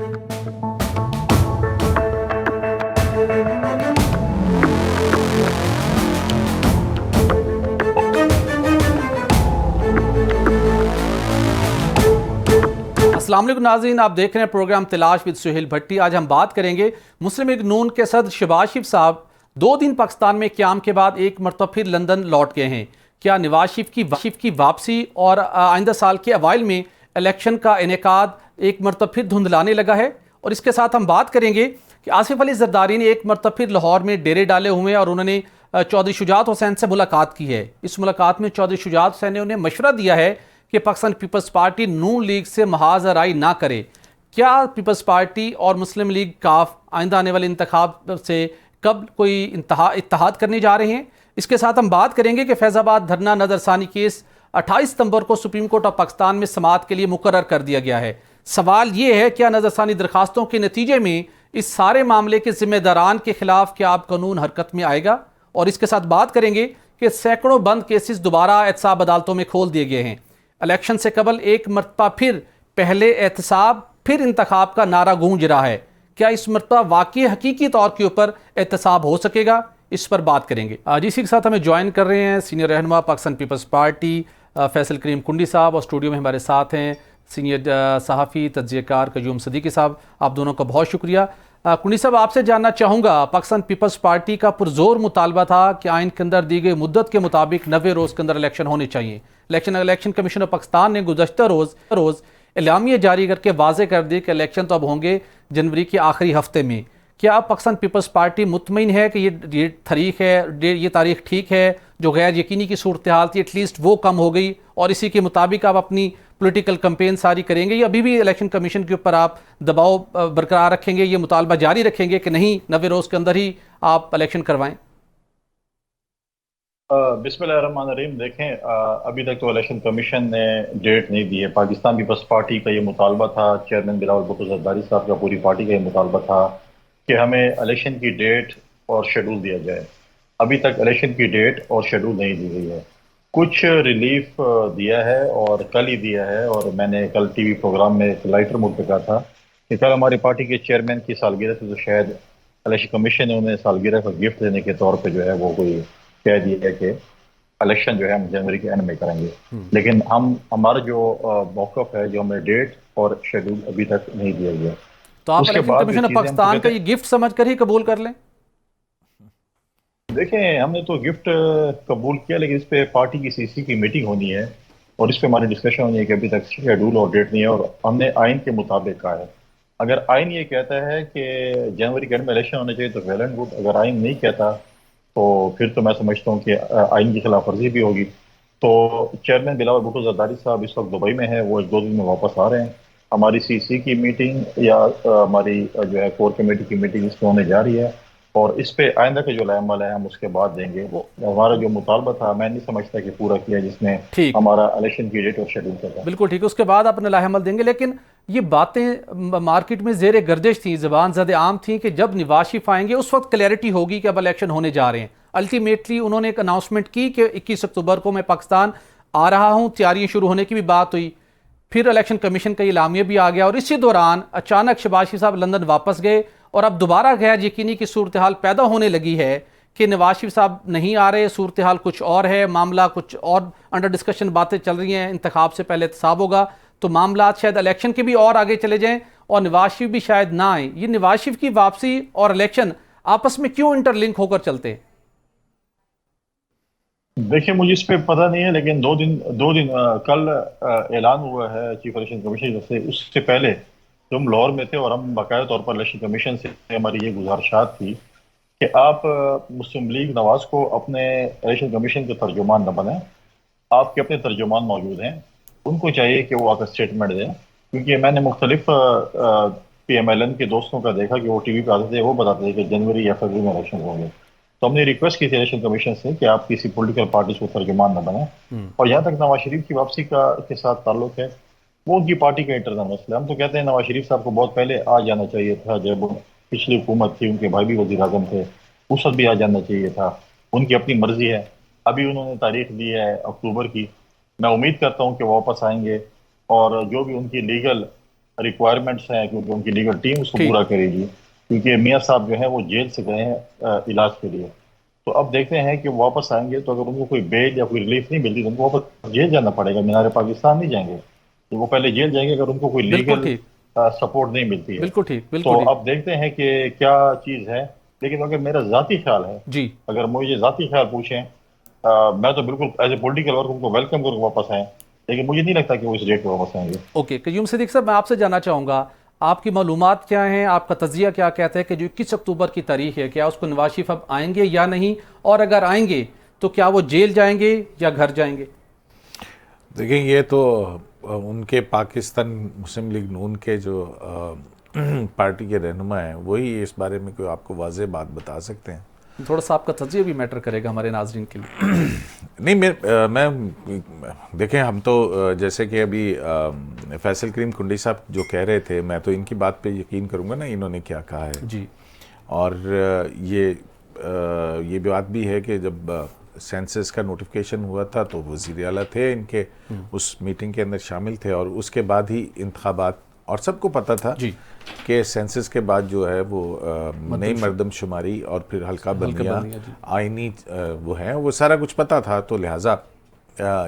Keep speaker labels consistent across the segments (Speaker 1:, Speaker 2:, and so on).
Speaker 1: अस्सलाम वालेकुम नाज़रीन, आप देख रहे हैं प्रोग्राम तलाश विद सुहेल भट्टी। आज हम बात करेंगे मुस्लिम लीग नून के सदर शहबाज शरीफ साहब 2 दिन पाकिस्तान में क़याम के बाद एक मरतबा फिर लंदन लौट गए हैं। क्या नवाज शरीफ की वापसी और आइंदा साल के अवाइल में इलेक्शन का इनेकाद एक मरतबा फिर धुंधलाने लगा है? और इसके साथ हम बात करेंगे कि आसिफ अली जरदारी ने एक मरतबा फिर लाहौर में डेरे डाले हुए हैं और उन्होंने चौधरी शुजात हुसैन से मुलाकात की है। इस मुलाकात में चौधरी शुजात हुसैन ने उन्हें मशवरा दिया है कि पाकिस्तान पीपल्स पार्टी नून लीग से महाजराई ना करे। क्या पीपल्स पार्टी और मुस्लिम लीग काफ आइंदा आने वाले इंतखाब से कब कोई इत्तेहाद करने जा रहे हैं? इसके साथ हम बात करेंगे कि फैज़ाबाद धरना नज़रसानी केस 28 सितंबर को सुप्रीम कोर्ट ऑफ पाकिस्तान में समाअत के लिए मुकर्रर कर दिया गया है। सवाल ये है, क्या नज़रसानी दरखास्तों के नतीजे में इस सारे मामले के जिम्मेदारान के खिलाफ क्या अब कानून हरकत में आएगा? और इसके साथ बात करेंगे कि सैकड़ों बंद केसेस दोबारा एहतसाब अदालतों में खोल दिए गए हैं। इलेक्शन से कबल एक मरतबा फिर पहले एहतसाब फिर इंतखाब का नारा गूंज रहा है। क्या इस मरतबा वाकई हकीकी तौर के ऊपर एहतसाब हो सकेगा? इस पर बात करेंगे। आज इसी के साथ हमें ज्वाइन कर रहे हैं सीनियर रहनुमा पाकिस्तान पीपल्स पार्टी फैसल करीम कुंडी साहब, और स्टूडियो में हमारे साथ हैं सीनियर सहाफ़ी तज्ज़ियाकार कयूम सदीकी साहब। आप दोनों का बहुत शुक्रिया। कुंडी साहब, आपसे जानना चाहूँगा, पाकिस्तान पीपल्स पार्टी का पुरजोर मुतालबा था कि आइन के अंदर दी गई मुद्दत के मुताबिक 90 रोज़ के अंदर इलेक्शन होने चाहिए। इलेक्शन कमीशन ऑफ पाकिस्तान ने गुज़श्ता रोज़ एलामिया जारी करके वाज़े कर दिए कि इलेक्शन तो अब होंगे जनवरी के आखिरी हफ्ते में। क्या अब पाकिस्तान पीपल्स पार्टी मुतमईन है कि ये तारीख ठीक है? जो गैर यकीनी की सूरत हाल थी एटलीस्ट वो कम हो गई और इसी के मुताबिक आप अपनी पॉलिटिकल कैंपेन सारी करेंगे, या अभी भी इलेक्शन कमीशन के ऊपर आप दबाव बरकरार रखेंगे, ये मुतालबा जारी रखेंगे कि नहीं 90 रोज़ के अंदर ही आप इलेक्शन करवाएं?
Speaker 2: बिस्मिल्लाहिर्रहमानिर्रहीम। देखें, अभी तक तो इलेक्शन कमीशन ने डेट नहीं दी है। पाकिस्तान पीपल्स पार्टी का ये मुतालबा था, चेयरमैन बिलावल भुट्टो जरदारी साहब का, पूरी पार्टी का ये मुतालबा था कि हमें इलेक्शन की डेट और शेड्यूल दिया जाए। अभी तक इलेक्शन की डेट और शेड्यूल नहीं दी गई है। कुछ रिलीफ दिया है और कल ही दिया है, और मैंने कल टीवी प्रोग्राम में एक लाइटर मूड पे कहा था कि कल हमारी पार्टी के चेयरमैन की सालगिरह थी, तो शायद इलेक्शन कमीशन ने उन्हें सालगिरह का गिफ्ट देने के तौर पे जो है वो कोई कह दिया है कि इलेक्शन जो है हम जनवरी के एंड में करेंगे। लेकिन हमारा जो मौक़िफ़ है, जो हमें डेट और शेड्यूल अभी तक नहीं दिया गया।
Speaker 1: तो आप
Speaker 2: उसके
Speaker 1: इलेक्शन
Speaker 2: बाद
Speaker 1: कमीशन ऑफ पाकिस्तान का ये गिफ्ट समझ कर ही कबूल कर लें?
Speaker 2: देखें, हमने तो गिफ्ट कबूल किया, लेकिन इस पे पार्टी की सीसी की मीटिंग होनी है और इस पे हमारी डिस्कशन होनी है कि अभी तक शेड्यूल और डेट नहीं है, और हमने आइन के मुताबिक कहा है। अगर आइन ये कहता है कि जनवरी के एंड में इलेक्शन होने चाहिए तो वेल एंड गुड। अगर आइन नहीं कहता तो फिर तो मैं समझता हूँ कि आइन की खिलाफ वर्जी भी होगी। तो चेयरमैन बिलावल भुट्टो जरदारी साहब इस वक्त दुबई में है, वो 1-2 दिन में वापस आ रहे हैं। हमारी सीसी की मीटिंग या हमारी जो है कोर कमेटी की मीटिंग इस पर होने जा रही है, और इस पे आइंदा के जो लाएमल है हम उसके बाद देंगे। वो हमारा जो मुतालबा था, मैं नहीं समझता कि पूरा किया, जिसमें
Speaker 1: ठीक,
Speaker 2: हमारा इलेक्शन की डेट और शेड्यूल था।
Speaker 1: बिल्कुल ठीक है, उसके बाद अपना लाहेमल देंगे। लेकिन ये बातें मार्केट में जेर गर्दिश थी, जबान ज़द आम थी कि जब नवाज शरीफ आएंगे उस वक्त क्लैरिटी होगी कि अब इलेक्शन होने जा रहे हैं। अल्टीमेटली उन्होंने एक अनाउंसमेंट की कि 21 अक्टूबर को मैं पाकिस्तान आ रहा हूँ, तैयारियां शुरू होने की भी बात हुई। फिर इलेक्शन कमीशन का इलामिया भी आ गया और इसी दौरान अचानक शहबाज शरीफ साहब लंदन वापस गए और अब दोबारा गैर यकीनी की सूरत हाल पैदा होने लगी है कि नवाज शरीफ साहब नहीं आ रहे, सूरत हाल कुछ और है, मामला कुछ और अंडर डिस्कशन बातें चल रही हैं, इंतखाब से पहले एहतसाब होगा, तो मामला शायद इलेक्शन के भी और आगे चले जाएं और नवाज शरीफ भी शायद ना आए। ये नवाज शरीफ की वापसी और इलेक्शन आपस में क्यों इंटरलिंक होकर चलते हैं?
Speaker 2: देखिए, मुझे इस पे पता नहीं है, लेकिन दो दिन कल ऐलान हुआ है चीफ इलेक्शन कमीशन से। उससे पहले जो हम लाहौर में थे और हम बाकायदा तौर पर इलेक्शन कमीशन से हमारी ये गुजारिशात थी कि आप मुस्लिम लीग नवाज को अपने इलेक्शन कमीशन के तर्जुमान न बनाएं। आपके अपने तर्जुमान मौजूद हैं, उनको चाहिए कि वो आकर स्टेटमेंट दें। क्योंकि मैंने मुख्तलिफ PMLN के दोस्तों का देखा कि वो टीवी पे आते थे, वो बताते थे कि जनवरी या फरवरी में इलेक्शन होंगे। तो हमने रिक्वेस्ट की थी इलेक्शन कमीशन से कि आप किसी पॉलिटिकल पार्टी को तर्जुमान न बने। और यहाँ तक नवाज शरीफ की वापसी का के साथ ताल्लुक है, वो उनकी पार्टी का इंटरनल मसला। हम तो कहते हैं नवाज शरीफ साहब को बहुत पहले आ जाना चाहिए था, जब पिछली हुकूमत थी, उनके भाई भी वजीर आजम थे, उस वक्त भी आ जाना चाहिए था। उनकी अपनी मर्जी है। अभी उन्होंने तारीख दी है अक्टूबर की। मैं उम्मीद करता हूँ कि वो वापस आएंगे और जो भी उनकी लीगल रिक्वायरमेंट्स हैं, क्योंकि उनकी लीगल टीम उसको
Speaker 1: ठीक।
Speaker 2: पूरा करेगी, क्योंकि मियाँ साहब जो है वो जेल से गए हैं इलाज के लिए। तो अब देखते हैं कि वो वापस आएंगे, तो अगर उनको कोई बेल या कोई रिलीफ नहीं मिलती तो उनको वापस जेल जाना पड़ेगा, मीनार पाकिस्तान नहीं जाएंगे, तो वो पहले जेल जाएंगे अगर उनको कोई
Speaker 1: बिल्कुल
Speaker 2: लीगल
Speaker 1: ठीक।
Speaker 2: सपोर्ट नहीं मिलती है।
Speaker 1: बिल्कुल ठीक। बिल्कुल
Speaker 2: तो
Speaker 1: ठीक।
Speaker 2: अब देखते हैं कि क्या चीज़ है। लेकिन अगर मेरा जाती ख्याल है,
Speaker 1: जी।
Speaker 2: अगर मुझे जाती ख्याल पूछें, मैं तो बिल्कुल एज ए पोलिटिकल वर्क उनको वेलकम करूँ वापस आए, लेकिन मुझे नहीं लगता कि वो इस डेट पे वापस आएंगे।
Speaker 1: ओके, कयूम सिद्दीक साहब, मैं आपसे जानना चाहूँगा, आपकी मालूमात क्या हैं, आपका तजिया क्या कहता है कि जो 21 अक्टूबर की तारीख है, क्या उसको नवाज शरीफ अब आएंगे या नहीं, और अगर आएंगे तो क्या वो जेल जाएंगे या घर जाएंगे?
Speaker 3: देखिए, ये तो उनके पाकिस्तान मुस्लिम लीग नून के जो पार्टी के रहनुमा हैं वही इस बारे में कोई आपको वाज़ेह बात बता सकते हैं।
Speaker 1: थोड़ा सा आपका तजिया भी मैटर करेगा हमारे नाजरीन के लिए।
Speaker 3: नहीं, मैं देखें, हम तो जैसे कि अभी फैसल करीम कुंडी साहब जो कह रहे थे, मैं तो इनकी बात पे यकीन करूंगा ना, इन्होंने क्या कहा है
Speaker 1: जी।
Speaker 3: और ये बात भी है कि जब सेंसस का नोटिफिकेशन हुआ था तो वज़ीर आला थे इनके, उस मीटिंग के अंदर शामिल थे, और उसके बाद ही इंतखाबात, और सबको पता था
Speaker 1: जी
Speaker 3: कि सेंसस के बाद जो है वो नई मरदमशुमारी और फिर हल्का बंदियाँ आइनी वो हैं, वो सारा कुछ पता था। तो लिहाजा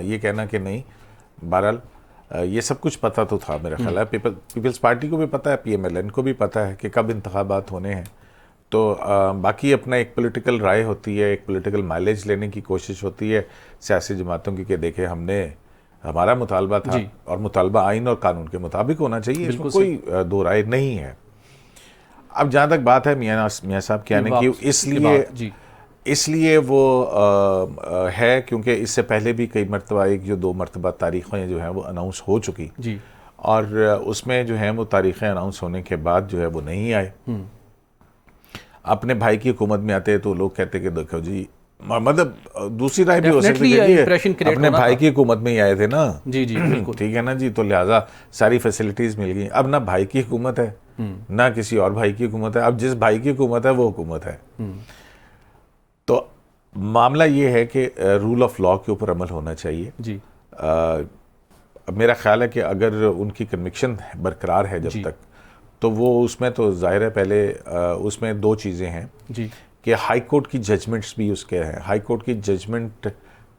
Speaker 3: ये कहना कि नहीं, बहरहाल ये सब कुछ पता तो था मेरा ख्याल है। पीपल्स पार्टी को भी पता है, PMLN को भी पता है कि कब इंतखाबात होने हैं। तो बाकी अपना एक पॉलिटिकल राय होती है, एक पॉलिटिकल माइलेज लेने की कोशिश होती है सियासी जमातों की, कि देखें हमने हमारा मुतालबा था और मुतालबा आइन और कानून के मुताबिक होना चाहिए, इसमें कोई दो राय नहीं है। अब जहाँ तक बात है मियाँ साहब के आने की, इसलिए वो है क्योंकि इससे पहले भी कई मरतबा, एक जो 2 मरतबा तारीखें जो हैं वो अनाउंस हो चुकी
Speaker 1: जी,
Speaker 3: और उसमें जो है वो तारीखें अनाउंस होने के बाद जो है वो नहीं आए। अपने भाई की हुकूमत में आते हैं तो लोग कहते कि देखो जी, मतलब दूसरी राय भी हो सकती है कि अपने भाई की हुकूमत में ही आए थे ना,
Speaker 1: जी जी बिल्कुल
Speaker 3: ठीक है ना जी, तो लिहाजा सारी फैसिलिटीज मिल गई। अब ना भाई की हुकूमत है ना किसी और भाई की हुकूमत है, अब जिस भाई की हुकूमत है वो हुकूमत है। तो मामला ये है कि रूल ऑफ लॉ के ऊपर अमल होना चाहिए जी। मेरा ख्याल है कि अगर उनकी कन्विक्शन बरकरार है जब तक, तो वो उसमें तो जाहिर है पहले उसमें 2 चीज़ें हैं जी, कि हाई कोर्ट की जजमेंट्स भी उसके हैं। हाई कोर्ट की जजमेंट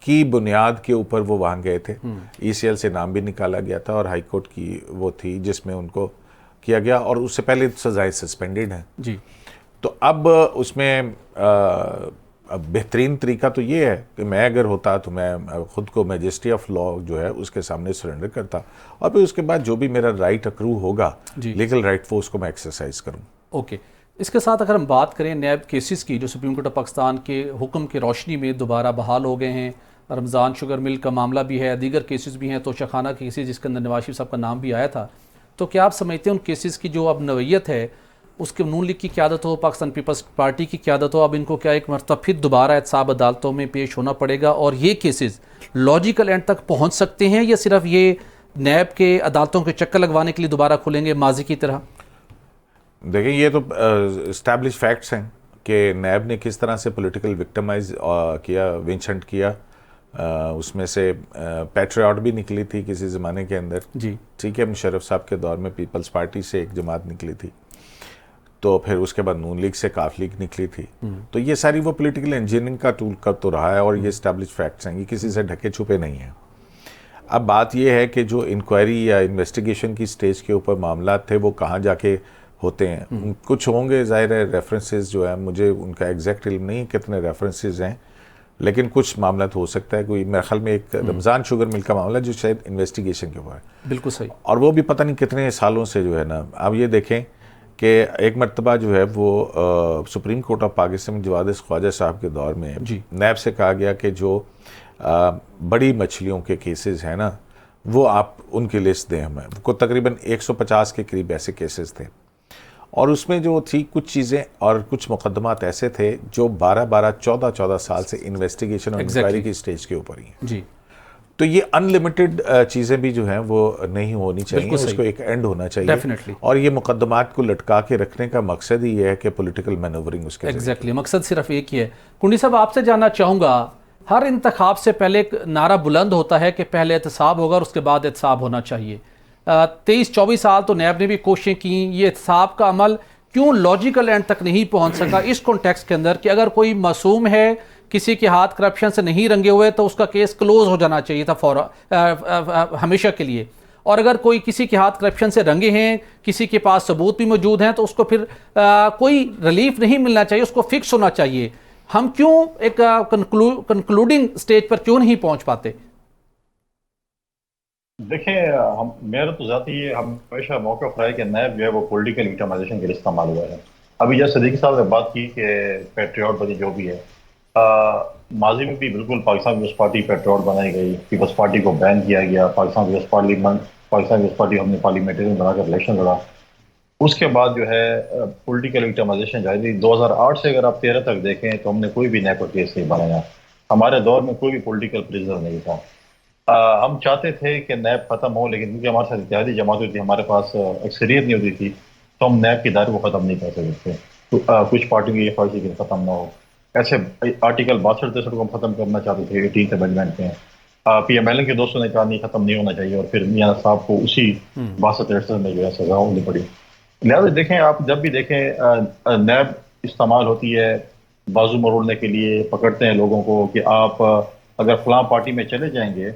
Speaker 3: की बुनियाद के ऊपर वो वहाँ गए थे, ECL से नाम भी निकाला गया था और हाई कोर्ट की वो थी जिसमें उनको किया गया, और उससे पहले सजाएं सस्पेंडेड हैं जी। तो अब उसमें बेहतरीन तरीका तो ये है कि मैं अगर होता तो मैं ख़ुद को मैजिस्ट्री ऑफ लॉ जो है उसके सामने सरेंडर करता, और फिर उसके बाद जो भी मेरा राइट अक्रू होगा, लीगल राइट, वो उसको मैं एक्सरसाइज करूँ।
Speaker 1: ओके, इसके साथ अगर हम बात करें नैब केसेस की, जो सुप्रीम कोर्ट ऑफ पाकिस्तान के हुक्म की रोशनी में दोबारा बहाल हो गए हैं, रमज़ान शुगर मिल का मामला भी है, दीगर केसेस भी हैं, तोशाखाना केसेस जिसके अंदर नवाज शरीफ साहब का नाम भी आया था, तो क्या आप समझते हैं उन केसेस की जो अब नवैयत है, उसके नून लीग की क़यादत हो, पाकिस्तान पीपल्स पार्टी की क़यादत हो, अब इनको क्या एक मरतबा फिर दोबारा एहतसाब अदालतों में पेश होना पड़ेगा और ये केसेस लॉजिकल एंड तक पहुँच सकते हैं, या सिर्फ ये नैब के अदालतों के चक्कर लगवाने के लिए दोबारा खुलेंगे माजी की तरह?
Speaker 3: देखिए, ये तो इस्टेब्लिश फैक्ट्स हैं कि नैब ने किस तरह से पॉलिटिकल विक्टिमाइज किया, विंच हंट किया। उसमें से पैट्रियट भी निकली थी किसी ज़माने के अंदर जी, ठीक है, मुशर्रफ साहब के दौर में पीपल्स पार्टी से एक जमात निकली थी, तो फिर उसके बाद नून लीग से काफ लीग निकली थी। तो ये सारी वो पॉलिटिकल इंजीनियरिंग का टूल कर तो रहा है, और ये इस्टेब्लिश फैक्ट्स हैं, ये किसी से ढके छुपे नहीं हैं। अब बात ये है कि जो इंक्वायरी या इन्वेस्टिगेशन की स्टेज के ऊपर मामला थे वो कहाँ जाके होते हैं। कुछ होंगे ज़ाहिर है रेफरेंसेस जो है, मुझे उनका एग्जैक्ट इल्म नहीं कितने रेफरेंसेस हैं, लेकिन कुछ मामला तो हो सकता है। कोई मेरे ख्याल में एक रमज़ान शुगर मिल का मामला जो शायद इन्वेस्टिगेशन के ऊपर है, बिल्कुल सही, और वो भी पता नहीं कितने सालों से जो है ना। अब ये देखें कि एक मरतबा जो है वो सुप्रीम कोर्ट ऑफ पाकिस्तान में जवाद ख्वाजा साहब के दौर में नैब से कहा गया कि जो बड़ी मछलियों के केसेस हैं ना, वो आप उनकी लिस्ट दें हमें। को तकरीबन 150 के करीब ऐसे केसेस थे, और उसमें जो थी कुछ चीज़ें और कुछ मुकदमात ऐसे थे जो 12-12, 14-14 साल से इन्वेस्टिगेशन और इंक्वायरी की स्टेज के ऊपर ही हैं जी। तो ये अनलिमिटेड चीज़ें भी जो हैं वो नहीं होनी चाहिए, उसको एक एंड होना चाहिए डेफिनेटली। और ये मुकदमात को लटका के रखने का मकसद ही ये है कि पॉलिटिकल मैनूवरिंग उसके
Speaker 1: एग्जैक्टली मकसद सिर्फ एक ही है। कुंडी साहब, आपसे जानना चाहूँगा, हर इंतखाब से पहले एक नारा बुलंद होता है कि पहले एहतसाब होगा और उसके बाद एहतसाब होना चाहिए। 23-24 साल तो नैब ने भी कोशिशें की, ये एहतसाब का अमल क्यों लॉजिकल एंड तक नहीं पहुंच सका इस कॉन्टेक्स्ट के अंदर कि अगर कोई मासूम है, किसी के हाथ करप्शन से नहीं रंगे हुए, तो उसका केस क्लोज हो जाना चाहिए था हमेशा के लिए। और अगर कोई किसी के हाथ करप्शन से रंगे हैं, किसी के पास सबूत भी मौजूद हैं, तो उसको फिर कोई रिलीफ नहीं मिलना चाहिए, उसको फिक्स होना चाहिए। हम क्यों एक कंक्लूडिंग स्टेज पर क्यों नहीं पहुंच पाते?
Speaker 2: देखें, हम मेरा तो ज़ाती ये हमेशा मौक़िफ़ रहा है कि नैब जो है वो पॉलिटिकल विक्टिमाइजेशन के लिए इस्तेमाल हुआ है। अभी जैसे सदीक़ साहब ने बात की कि पैट्रियट बनी जो भी है, माजी में भी बिल्कुल पाकिस्तान पीपल्स पार्टी पैट्रियट बनाई गई, पीपल्स पार्टी को बैन किया गया, पाकिस्तान पीपल्स पार्टी हमने पार्लियामेंटेरियन बनाकर इलेक्शन लड़ा। उसके बाद जो है पॉलिटिकल विक्टिमाइजेशन जारी 2008 से अगर आप 13 तक देखें तो हमने कोई भी नैब का केस नहीं बनाया। हमारे दौर में कोई भी पॉलिटिकल प्रिजनर नहीं था। हम चाहते थे कि नैब खत्म हो, लेकिन क्योंकि हमारे साथ इत्तेहादी जमात होती थी, हमारे पास अक्सरियत नहीं होती थी, तो हम नैब के दायरे को ख़त्म नहीं कर सकते थे। तो कुछ पार्टियों की ये ख्वाहिश कि ख़त्म ना हो। ऐसे आर्टिकल 62-63 को हम ख़त्म करना चाहते थे 18th अमेंडमेंट में। PMLN के दोस्तों ने कहा नहीं, ख़त्म नहीं होना चाहिए, और फिर मियां साहब को उसी 62-63 में जो है सजा होनी पड़ी। लिहाजा देखें, आप जब भी देखें नैब इस्तेमाल होती है बाजू मरोड़ने के लिए, पकड़ते हैं लोगों को कि आप अगर फलां पार्टी में चले जाएंगे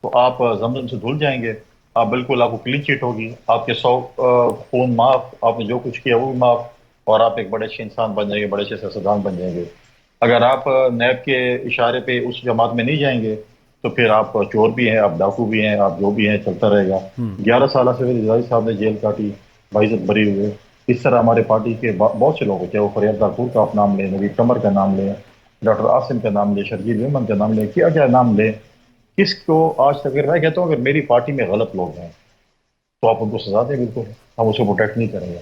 Speaker 2: तो आप जमजम से धुल जाएंगे, आप बिल्कुल, आपको क्लीन चिट होगी, आपके 100 खून माफ, आपने जो कुछ किया वो भी माफ, और आप एक बड़े अच्छे इंसान बन जाएंगे, बड़े अच्छे सियासतदान बन जाएंगे। अगर आप नैब के इशारे पे उस जमात में नहीं जाएंगे तो फिर आप चोर भी हैं, आप डाकू भी हैं, आप जो भी हैं, चलता रहेगा। 11 साल से रिजाई साहब ने जेल काटी, बाइज्जत बरी हुए। इस तरह हमारे पार्टी के बहुत से लोग हैं, चाहे वो फरियाद दाकूर का आप नाम लें, नवीद कमर का नाम लें, डॉक्टर आसिम का नाम लें, शर्जील मेमन का नाम लें, क्या क्या नाम लें, किसको आज तक मैं कहता हूँ अगर मेरी पार्टी में गलत लोग हैं तो आप उनको सजा दें, बिल्कुल, हम उसको प्रोटेक्ट नहीं करेंगे,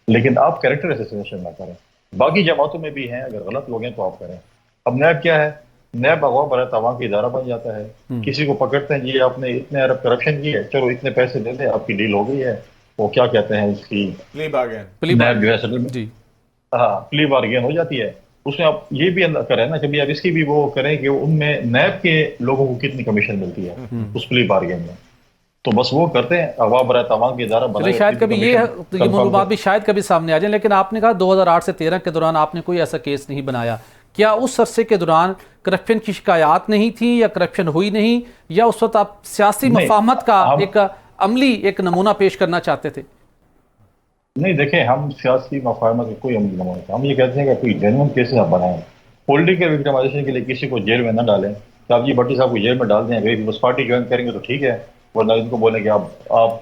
Speaker 2: लेकिन आप कैरेक्टर एसेसिनेशन ना करें। बाकी जमातों में भी हैं, अगर गलत लोग हैं तो आप करें। अब नैब क्या है? नैब अगवा बरात अवाम का इदारा बन जाता है। किसी को पकड़ते हैं, जी आपने इतने अरब करप्शन की है, चलो इतने पैसे दे दें, आपकी डील हो गई है। वो क्या कहते हैं उसकी,
Speaker 3: प्ली बार्गेन,
Speaker 2: नैब जो है सेटलमेंट,
Speaker 1: जी,
Speaker 2: हाँ, प्ली बार्गेन हो जाती है। उसमें आप ये भी करें ना, कभी आप इसकी भी वो करें कि उनमें नैब के लोगों को कितनी कमीशन मिलती है उस प्ली बार्गेन में, तो बस वो करते हैं। अवा बरात अवाम की इदारा बनाए,
Speaker 1: शायद कभी ये मालूमात भी शायद कभी सामने आ जाए। लेकिन आपने कहा 2008 से 13 के दौरान आपने कोई ऐसा केस नहीं बनाया। क्या उस अरसे के दौरान करप्शन की शिकायत नहीं थी, या करप्शन हुई नहीं, या उस वक्त आप सियासी मफाहमत का एक अमली एक नमूना पेश करना चाहते थे?
Speaker 2: नहीं, देखें, हम सियासी मफाहमत का कोई अमली नमूना था। हम ये कहते हैं कि कोई जेन्युइन केसेस आप बनाएं, पॉलिटिकल विक्टिमाइजेशन के लिए किसी को जेल में न डालें। तो आप जी भट्टी साहब को जेल में डाल दें, अगर पीपल्स पार्टी ज्वाइन करेंगे तो ठीक है, वरना इनको बोलें कि आप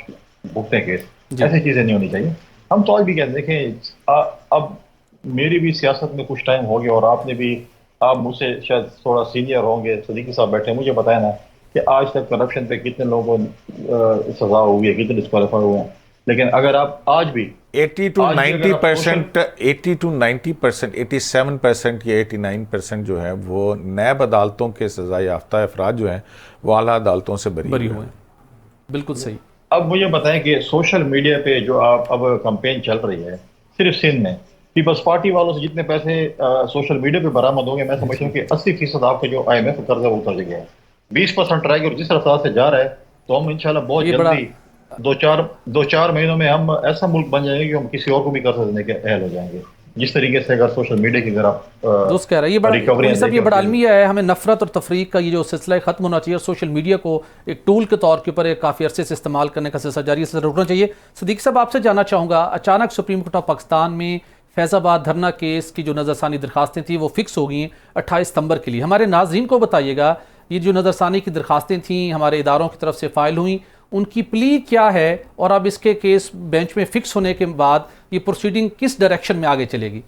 Speaker 2: भुगतें केस। ऐसी चीज़ें नहीं होनी चाहिए। हम तो आज भी कहते हैं, देखें, अब मेरी भी सियासत में कुछ टाइम हो गया, और आपने भी, आप मुझसे शायद थोड़ा सीनियर होंगे, सदीकी साहब बैठे, मुझे बताया ना कि आज तक करप्शन पे कितने लोगों को सजा हुई है, कितने डिस्क्वालीफाई हुए हैं। लेकिन अगर आप आज भी
Speaker 3: 80 to 90%, 80 to 90%, 87% या 89% जो है वो नैब अदालतों के सजा याफ्ता अफराद जो हैं वो आला अदालतों से बरी हुए हैं।
Speaker 1: बिल्कुल सही।
Speaker 2: अब मुझे बताएं कि सोशल मीडिया पे जो आप अब कैंपेन चल रही है, सिर्फ सिंध में पीपल्स पार्टी वालों से जितने पैसे सोशल मीडिया पे बरामद होंगे, मैं समझता हूँ कि 80% आपका जो IMF कर्ज है वो उतर गया है। 20% रहेगा, और जिस रफ्तार से जा रहा है तो हम इंशाल्लाह बहुत जल्दी 2-4 महीनों में हम ऐसा मुल्क बन जाएंगे कि हम किसी और को भी कर्ज देने के अहल हो जाएंगे। जिस तरीके से अगर सोशल मीडिया की अगर आप
Speaker 1: दोस्त कह रहे हैं ये बड़ा अलमिया है, हमें नफरत और तफरीक का ये जो सिलसिला खत्म होना चाहिए, और सोशल मीडिया को एक टूल के तौर के ऊपर काफ़ी अरसे से इस्तेमाल करने का सिलसिला जारी है, रुकना चाहिए। सदीक साहब, आपसे जानना चाहूँगा, अचानक सुप्रीम कोर्ट ऑफ पाकिस्तान में फैज़ाबाद धरना केस की जो नज़रसानी दरखास्तें थी वो फिक्स हो गई 28 सितंबर के लिए। हमारे नाजरीन को बताइएगा, ये जो नज़रसानी की दरखास्तें थी हमारे इदारों की तरफ से फ़ाइल हुई, उनकी प्ली क्या है, और अब इसके केस बेंच में फिक्स होने के बाद ये प्रोसीडिंग किस डायरेक्शन में आगे चलेगी?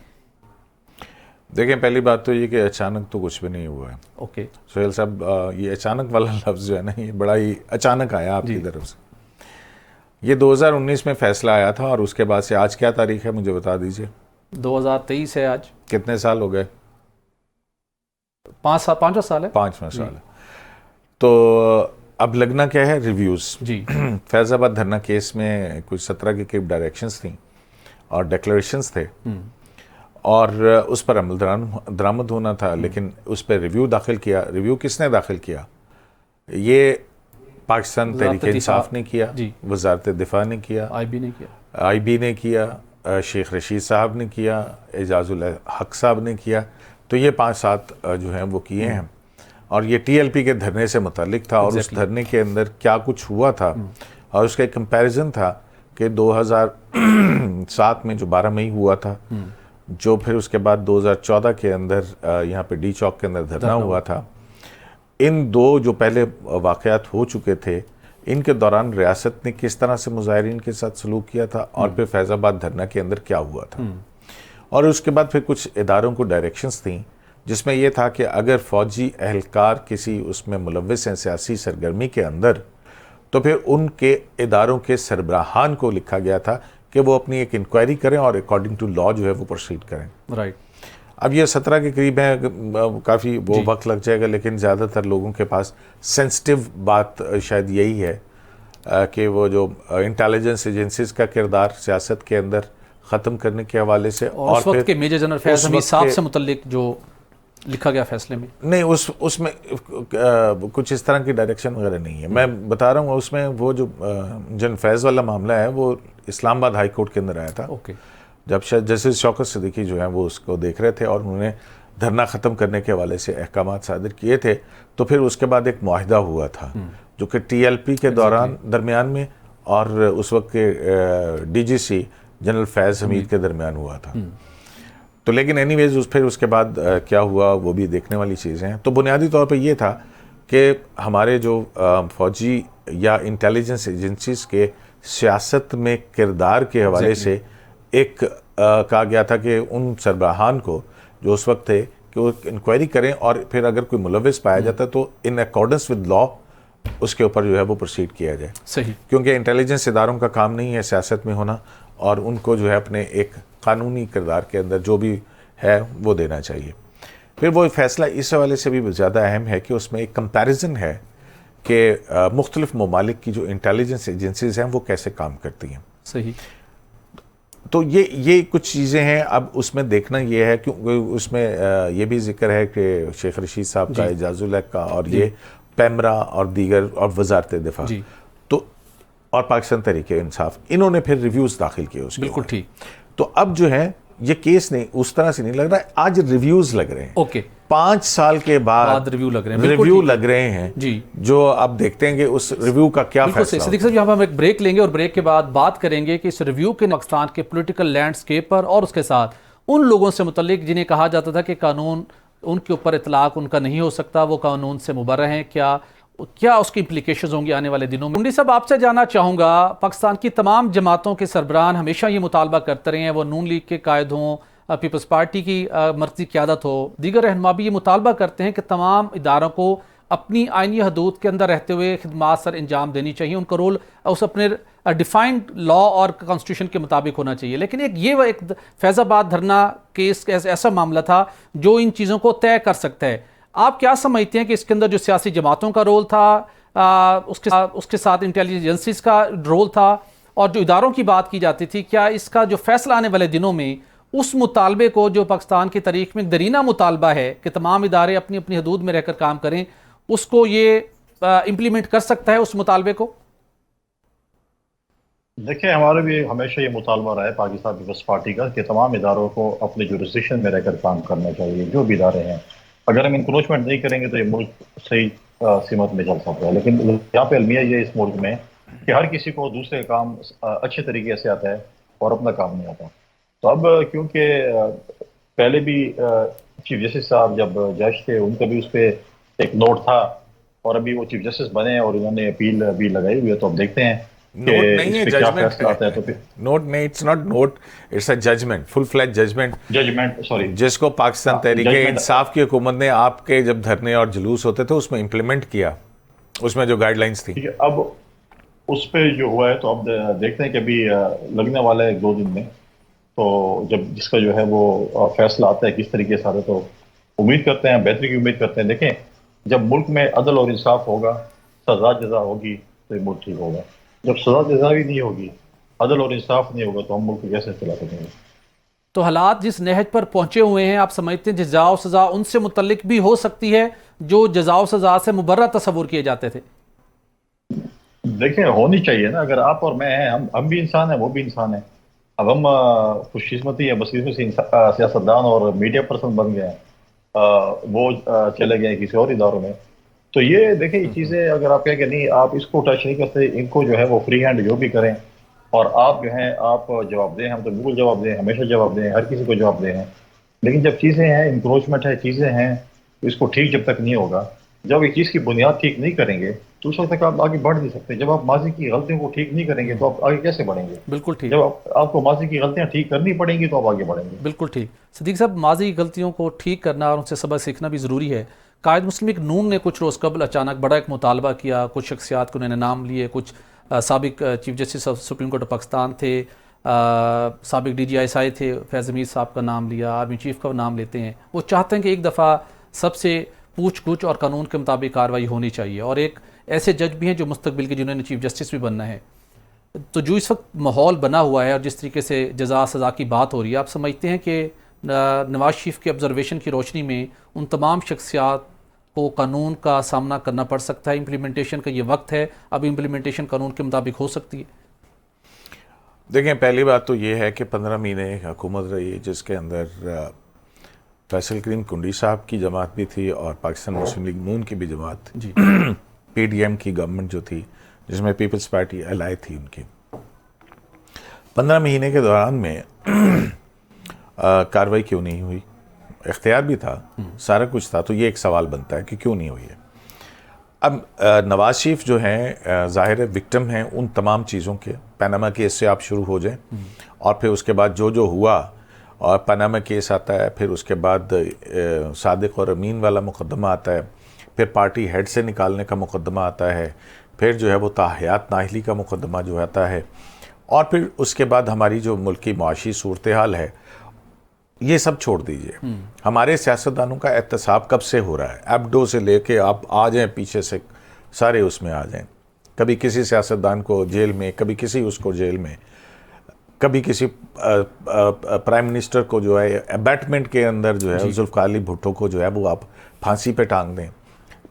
Speaker 3: देखें, पहली बात तो ये कि अचानक तो कुछ भी नहीं हुआ है।
Speaker 1: ओके
Speaker 3: सोहेल साहब, ये अचानक वाला लफ्ज़ जो है ना, ये बड़ा ही अचानक आया आपकी तरफ से। ये 2019 में फैसला आया था, और उसके बाद से आज क्या तारीख है मुझे बता दीजिए?
Speaker 1: 2023 है आज।
Speaker 3: कितने साल हो गए?
Speaker 1: 5 साल है।
Speaker 3: 5वां साल है। तो अब लगना क्या है, रिव्यूज़
Speaker 1: जी।
Speaker 3: फैज़ाबाद धरना केस में कुछ 17 के करीब डायरेक्शंस थी और डिक्लेरेशंस थे, और उस पर अमल दरामद होना था, लेकिन उस पर रिव्यू दाखिल किया। रिव्यू किसने दाखिल किया? ये पाकिस्तान तहरीक इंसाफ ने किया,
Speaker 1: जी,
Speaker 3: वजारत दिफा ने किया, IB ने किया, शेख रशीद साहब ने किया, एजाजुल हक साहब ने किया। तो ये 5-7 जो हैं वो किए हैं। और ये TLP के धरने से मुतालिक था। और उस धरने के अंदर क्या कुछ हुआ था और उसका एक कंपैरिजन था कि 2007 में जो 12 मई हुआ था, जो फिर उसके बाद 2014 के अंदर यहाँ पे डी चौक के अंदर धरना हुआ था। इन दो जो पहले वाक़यात हो चुके थे, इनके दौरान रियासत ने किस तरह से मुजाहिरीन के साथ सलूक किया था और फिर फैज़ाबाद धरना के अंदर क्या हुआ था। और उसके बाद फिर कुछ इदारों को डायरेक्शंस थी जिसमें यह था कि अगर फ़ौजी अहलकार किसी उसमें मुलव्विस हैं सियासी सरगर्मी के अंदर, तो फिर उनके इदारों के सरबराहान को लिखा गया था कि वो अपनी एक इंक्वायरी करें और अकॉर्डिंग टू लॉ जो है वो प्रोसीड करें।
Speaker 1: राइट।
Speaker 3: अब ये 17 के करीब है, काफ़ी वो वक्त लग जाएगा, लेकिन ज़्यादातर लोगों के पास सेंसिटिव बात शायद यही है कि वो जो इंटेलिजेंस एजेंसीज का किरदार सियासत के अंदर ख़त्म करने के हवाले से, और
Speaker 1: उस वक्त के मेजर जनरल फैज़ हमीद साहब से मुतल्लिक जो लिखा गया फैसले में,
Speaker 3: नहीं उसमें कुछ इस तरह की डायरेक्शन वगैरह नहीं है। मैं बता रहा हूँ उसमें वो जो जन फैज़ वाला मामला है वो इस्लामाबाद हाई कोर्ट के अंदर आया था।
Speaker 1: ओके।
Speaker 3: जब जस्टिस शौकत सिद्दीकी जो हैं वो उसको देख रहे थे और उन्होंने धरना ख़त्म करने के हवाले से अहकामात सादिर किए थे, तो फिर उसके बाद एक मुआहिदा हुआ था जो कि TLP के दरमियान में और उस वक्त के DGC जनरल फैज़ हमीद के दरमियान हुआ था। तो लेकिन एनीवेज फिर उसके बाद क्या हुआ वो भी देखने वाली चीज़ें हैं। तो बुनियादी तौर पे ये था कि हमारे जो फ़ौजी या इंटेलिजेंस एजेंसीज़ के सियासत में किरदार के हवाले से एक कहा गया था कि उन सरबराहान को जो उस वक्त थे कि वो इंक्वायरी करें और फिर अगर कोई मुलव्विस पाया जाता है तो इन अकॉर्डेंस विद लॉ उसके ऊपर जो है वो प्रोसीड किया जाए।
Speaker 1: सही। क्योंकि
Speaker 3: इंटेलिजेंस इदारों का काम नहीं है सियासत में होना, और उनको जो है अपने एक कानूनी किरदार के अंदर जो भी है वो देना चाहिए। फिर वो फैसला इस हवाले से भी ज़्यादा अहम है कि उसमें एक कंपैरिजन है कि मुख्तलिफ ममालिक की जो इंटेलिजेंस एजेंसीज हैं वो कैसे काम करती हैं।
Speaker 1: सही।
Speaker 3: तो ये कुछ चीज़ें हैं। अब उसमें देखना ये है क्योंकि उसमें ये भी जिक्र है कि शेख रशीद साहब का, एजाजुल हक का, और ये पैमरा और दीगर और वजारत दिफा तो और पाकिस्तान तहरीक इंसाफ, इन्होंने फिर रिव्यूज़ दाखिल किए उसके।
Speaker 1: बिल्कुल ठीक।
Speaker 3: तो अब जो है ये केस नहीं उस तरह से नहीं लग रहा है, आज रिव्यूज़ लग रहे हैं।
Speaker 1: ओके।
Speaker 3: 5 साल के बाद
Speaker 1: रिव्यू लग रहे हैं
Speaker 3: जी, जो अब देखते हैं कि उस रिव्यू का क्या फैसला।
Speaker 1: सिद्दीकी साहब, यहाँ पर हम एक ब्रेक लेंगे और ब्रेक के बाद बात करेंगे कि इस रिव्यू के पाकिस्तान के पॉलिटिकल लैंडस्केप पर और उसके साथ उन लोगों से मुतल्लिक जिन्हें कहा जाता था कि कानून उनके ऊपर इतलाक उनका नहीं हो सकता, वो कानून से मुबर्रह हैं, क्या उसकी इम्प्लीकेशंस होंगी आने वाले दिनों में। मुंडी साहब, आपसे जानना चाहूँगा, पाकिस्तान की तमाम जमातों के सरबराहान हमेशा ये मुतालबा करते रहे हैं, वो नून लीग के कायद हों, पीपल्स पार्टी की मर्कज़ी क़यादत हो, दीगर रहनुमा भी ये मुतालबा करते हैं कि तमाम इदारों को अपनी आइनी हदूद के अंदर रहते हुए खिदमात सर अंजाम देनी चाहिए, उनका रोल उस अपने डिफाइंड लॉ और कॉन्स्टिट्यूशन के मुताबिक होना चाहिए। लेकिन एक फैज़ाबाद धरना केस ऐसा मामला था जो इन चीज़ों को तय कर सकता है। आप क्या समझते हैं कि इसके अंदर जो सियासी जमातों का रोल था, उसके साथ इंटेलिजेंस एजेंसीज का रोल था, और जो इदारों की बात की जाती थी, क्या इसका जो फैसला आने वाले दिनों में उस मुतालबे को जो पाकिस्तान की तारीख में दरीना मुतालबा है कि तमाम इदारे अपनी अपनी हदूद में रहकर काम करें, उसको ये इम्प्लीमेंट कर सकता है उस मुतालबे को?
Speaker 2: देखिए, हमारे भी हमेशा ये मुतालबा रहा है पाकिस्तान पीपल्स पार्टी का कि तमाम इदारों को अपने जुरिस्डिक्शन में रहकर काम करना चाहिए। जो भी इदारे हैं, अगर हम इंक्रोचमेंट नहीं करेंगे तो ये मुल्क सही सीमत में चल सकता है। लेकिन यहाँ पे अलमिया ये इस मुल्क में कि हर किसी को दूसरे काम अच्छे तरीके से आता है और अपना काम नहीं आता। तो अब क्योंकि पहले भी चीफ जस्टिस साहब जब जज थे उनका भी उस पर एक नोट था, और अभी वो चीफ जस्टिस बने और इन्होंने अपील भी लगाई हुई है। तो अब देखते हैं
Speaker 3: नोट नहीं है, जजमेंट
Speaker 2: आता है। तो फिर
Speaker 3: नोट नहीं, it's not note, it's a judgement, full fledged judgement, sorry, जिसको पाकिस्तान तहरीक इंसाफ की हुकूमत ने आपके जब धरने और जुलूस होते थे उसमें इंप्लीमेंट किया, उसमें जो गाइडलाइंस थी।
Speaker 2: अब उस पर जो हुआ है तो अब देखते हैं कि अभी लगने वाला है 2 दिन में, तो जब जिसका जो है वो फैसला आता है किस तरीके से आता है, तो उम्मीद करते हैं, बेहतरी की उम्मीद करते हैं। देखें, जब मुल्क में अदल और इंसाफ होगा, सजा जजा होगी तो ये मुल्क ठीक होगा। जब सजा जजा भी नहीं होगी, अदल और इंसाफ नहीं होगा, तो हम मुल्क को कैसे चला सकेंगे?
Speaker 1: तो हालात जिस नहज पर पहुंचे हुए हैं, आप समझते हैं जजा और सजा उनसे मुतल्लिक भी हो सकती है जो जजा और सजा से मुबर्रा तस्वुर किए जाते थे?
Speaker 2: देखिए होनी चाहिए ना, अगर आप और मैं हैं, हम भी इंसान हैं, वो भी इंसान है। अब हम खुशकिस्मती या बदकिस्मती सियासतदान और मीडिया पर्सन बन गए हैं, वो चले गए किसी और इदारों में। तो ये देखिए, ये चीज़ें अगर आप कहें कि नहीं आप इसको टच नहीं करते, इनको जो है वो फ्री हैंड जो भी करें, और आप जो है आप जवाब दें, हम तो बिल्कुल जवाब दें, हमेशा जवाब दें, हर किसी को जवाब दें। लेकिन जब चीज़ें हैं, इंक्रोचमेंट है, चीज़ें हैं, तो इसको ठीक जब तक नहीं होगा, जब एक चीज़ की बुनियाद ठीक नहीं करेंगे, तो उस वक्त तक आप आगे बढ़ नहीं सकते। जब आप माजी की गलतियों को ठीक नहीं करेंगे तो आप आगे कैसे बढ़ेंगे?
Speaker 1: बिल्कुल ठीक।
Speaker 2: जब आपको माजी की गलतियां ठीक करनी पड़ेंगी तो आप आगे बढ़ेंगे।
Speaker 1: बिल्कुल ठीक। सिद्दीक साहब, माजी की गलतियों को ठीक करना और उनसे सबक सीखना भी ज़रूरी है। कायद मुस्लिम लीग नून ने कुछ रोज़ कबल अचानक बड़ा एक मुतालबा किया, कुछ शख्सियात को उन्होंने नाम लिए, कुछ साबिक chief justice of supreme court of Pakistan थे, साबिक DGI थे, फैज़ हमीद साहब का नाम लिया, आर्मी चीफ का नाम लेते हैं। वो चाहते हैं कि एक दफ़ा सबसे पूछ गुछ और कानून के मुताबिक कार्रवाई होनी चाहिए, और एक ऐसे जज भी हैं जो मुस्तकबिल के, जिन्होंने चीफ जस्टिस भी बनना है। तो जो इस वक्त माहौल बना हुआ है और जिस तरीके से जज़ा सज़ा की बात हो रही है, आप समझते हैं कि नवाज शरीफ के ऑब्जर्वेशन की रोशनी में उन तमाम शख्सियात को कानून का सामना करना पड़ सकता है? इम्प्लीमेंटेशन का ये वक्त है, अब इम्प्लीमेंटेशन कानून के मुताबिक हो सकती है?
Speaker 3: देखें, पहली बात तो ये है कि 15 महीने हुकूमत रही जिसके अंदर फैसल करीम कुंडी साहब की जमात भी थी और पाकिस्तान मुस्लिम लीग नून की भी जमात
Speaker 1: जी
Speaker 3: PDM की गवर्नमेंट जो थी, जिसमें पीपल्स पार्टी एलाई थी उनकी, 15 महीने के दौरान में कार्रवाई क्यों नहीं हुई? इख्तियार भी था, सारा कुछ था, तो ये एक सवाल बनता है कि क्यों नहीं हुई है। अब नवाज शरीफ जो हैं ज़ाहिर है विक्टिम हैं उन तमाम चीज़ों के। पनामा केस से आप शुरू हो जाएं और फिर उसके बाद जो जो हुआ, और पनामा केस आता है, फिर उसके बाद सादिक और अमीन वाला मुकदमा आता है, फिर पार्टी हेड से निकालने का मुकदमा आता है, फिर जो है वो ताहयात नाहली का मुकदमा जो आता है, और फिर उसके बाद हमारी जो मुल्क की मुआशी सूरत हाल है, ये सब छोड़ दीजिए। हमारे सियासतदानों का एहतसाब कब से हो रहा है? एबडो से लेके आप आ जाएं पीछे से, सारे उसमें आ जाएं। कभी किसी सियासतदान को जेल में, कभी किसी उसको जेल में, कभी किसी प्राइम मिनिस्टर को जो है अबैटमेंट के अंदर जो है जुल्फ़िकार अली भुट्टो को जो है वो आप फांसी पे टांग दें,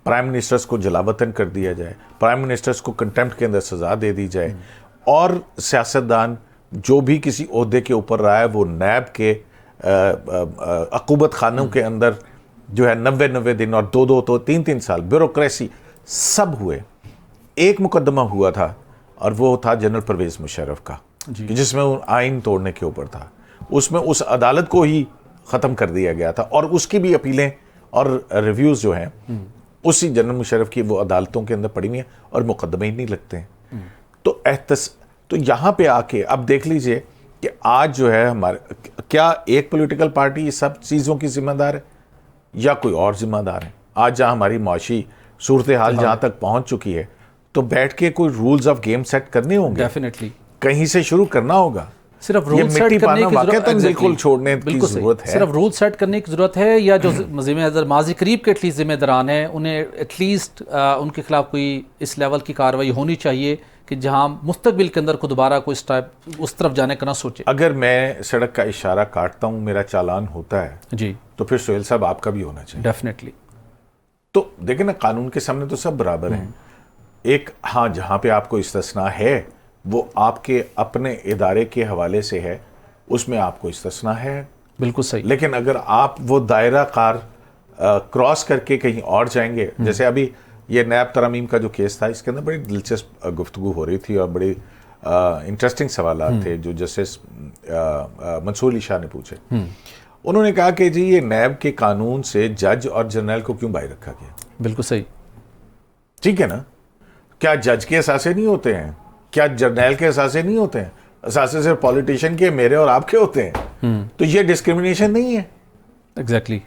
Speaker 3: प्राइम मिनिस्टर्स को जलावतन कर दिया जाए, प्राइम मिनिस्टर्स को कंटेम्प्ट के अंदर सज़ा दे दी जाए, और सियासतदान जो भी ओहदे के ऊपर रहा है वो नैब के अकूबत खानों के अंदर जो है 90 दिन और 2 तो 3 साल ब्यूरोक्रेसी सब हुए। एक मुकदमा हुआ था और वो था जनरल परवेज़ मुशर्रफ का, जिसमें वो आइन तोड़ने के ऊपर था। उसमें उस अदालत को ही ख़त्म कर दिया गया था, और उसकी भी अपीलें और रिव्यूज़ जो हैं उसी जनरल मुशर्रफ की वो अदालतों के अंदर पड़ी हुई हैं और मुकदमे ही नहीं लगते हैं। तो यहाँ पे आके अब देख लीजिए कि आज जो है हमारे, क्या एक पॉलिटिकल पार्टी इस सब चीज़ों की जिम्मेदार है या कोई और जिम्मेदार है? आज जहाँ हमारी माशी सूरत हाल जहाँ तक पहुँच चुकी है, तो बैठ के कोई रूल्स ऑफ गेम सेट करने होंगे,
Speaker 1: डेफिनेटली
Speaker 3: कहीं से शुरू करना होगा।
Speaker 1: सिर्फ रूल सेट करने की जरूरत,
Speaker 3: बिल्कुल छोड़ने की जरूरत है।
Speaker 1: सिर्फ रूल सेट करने की जरूरत है, या जो जिम्मेदार माजी करीब के एटलीस्ट जिम्मेदारान हैं उन्हें एटलीस्ट उनके खिलाफ कोई इस लेवल की कार्रवाई होनी चाहिए कि जहां मुस्तकबिल के अंदर को दोबारा कोई उस तरफ जाने का ना सोचे।
Speaker 3: अगर मैं सड़क का इशारा काटता हूं, मेरा चालान होता है
Speaker 1: जी,
Speaker 3: तो फिर सोहेल साहब आपका भी होना चाहिए।
Speaker 1: डेफिनेटली।
Speaker 3: तो देखें ना, कानून के सामने तो सब बराबर हैं। एक हाँ, जहां पे आपको इस्तिस्ना है वो आपके अपने इदारे के हवाले से है, उसमें आपको इस्तिस्ना है,
Speaker 1: बिल्कुल सही।
Speaker 3: लेकिन अगर आप वो दायरा कार क्रॉस करके कहीं और जाएंगे, जैसे अभी ये नैब तरमीम का जो केस था, इसके अंदर बड़ी दिलचस्प गुफ्तगू हो रही थी और बड़ी इंटरेस्टिंग सवाल थे जो जस्टिस मंसूर अली शाह ने पूछे। उन्होंने कहा कि जी ये नैब के कानून से जज और जर्नल को क्यों बाहर रखा गया?
Speaker 1: बिल्कुल सही,
Speaker 3: ठीक है ना? क्या जज के असासे नहीं होते हैं? क्या जर्नल के असासे नहीं होते हैं? असासे सिर्फ पॉलिटिशियन के, मेरे और आपके होते हैं। तो ये डिस्क्रिमिनेशन नहीं है।
Speaker 1: एग्जैक्टली,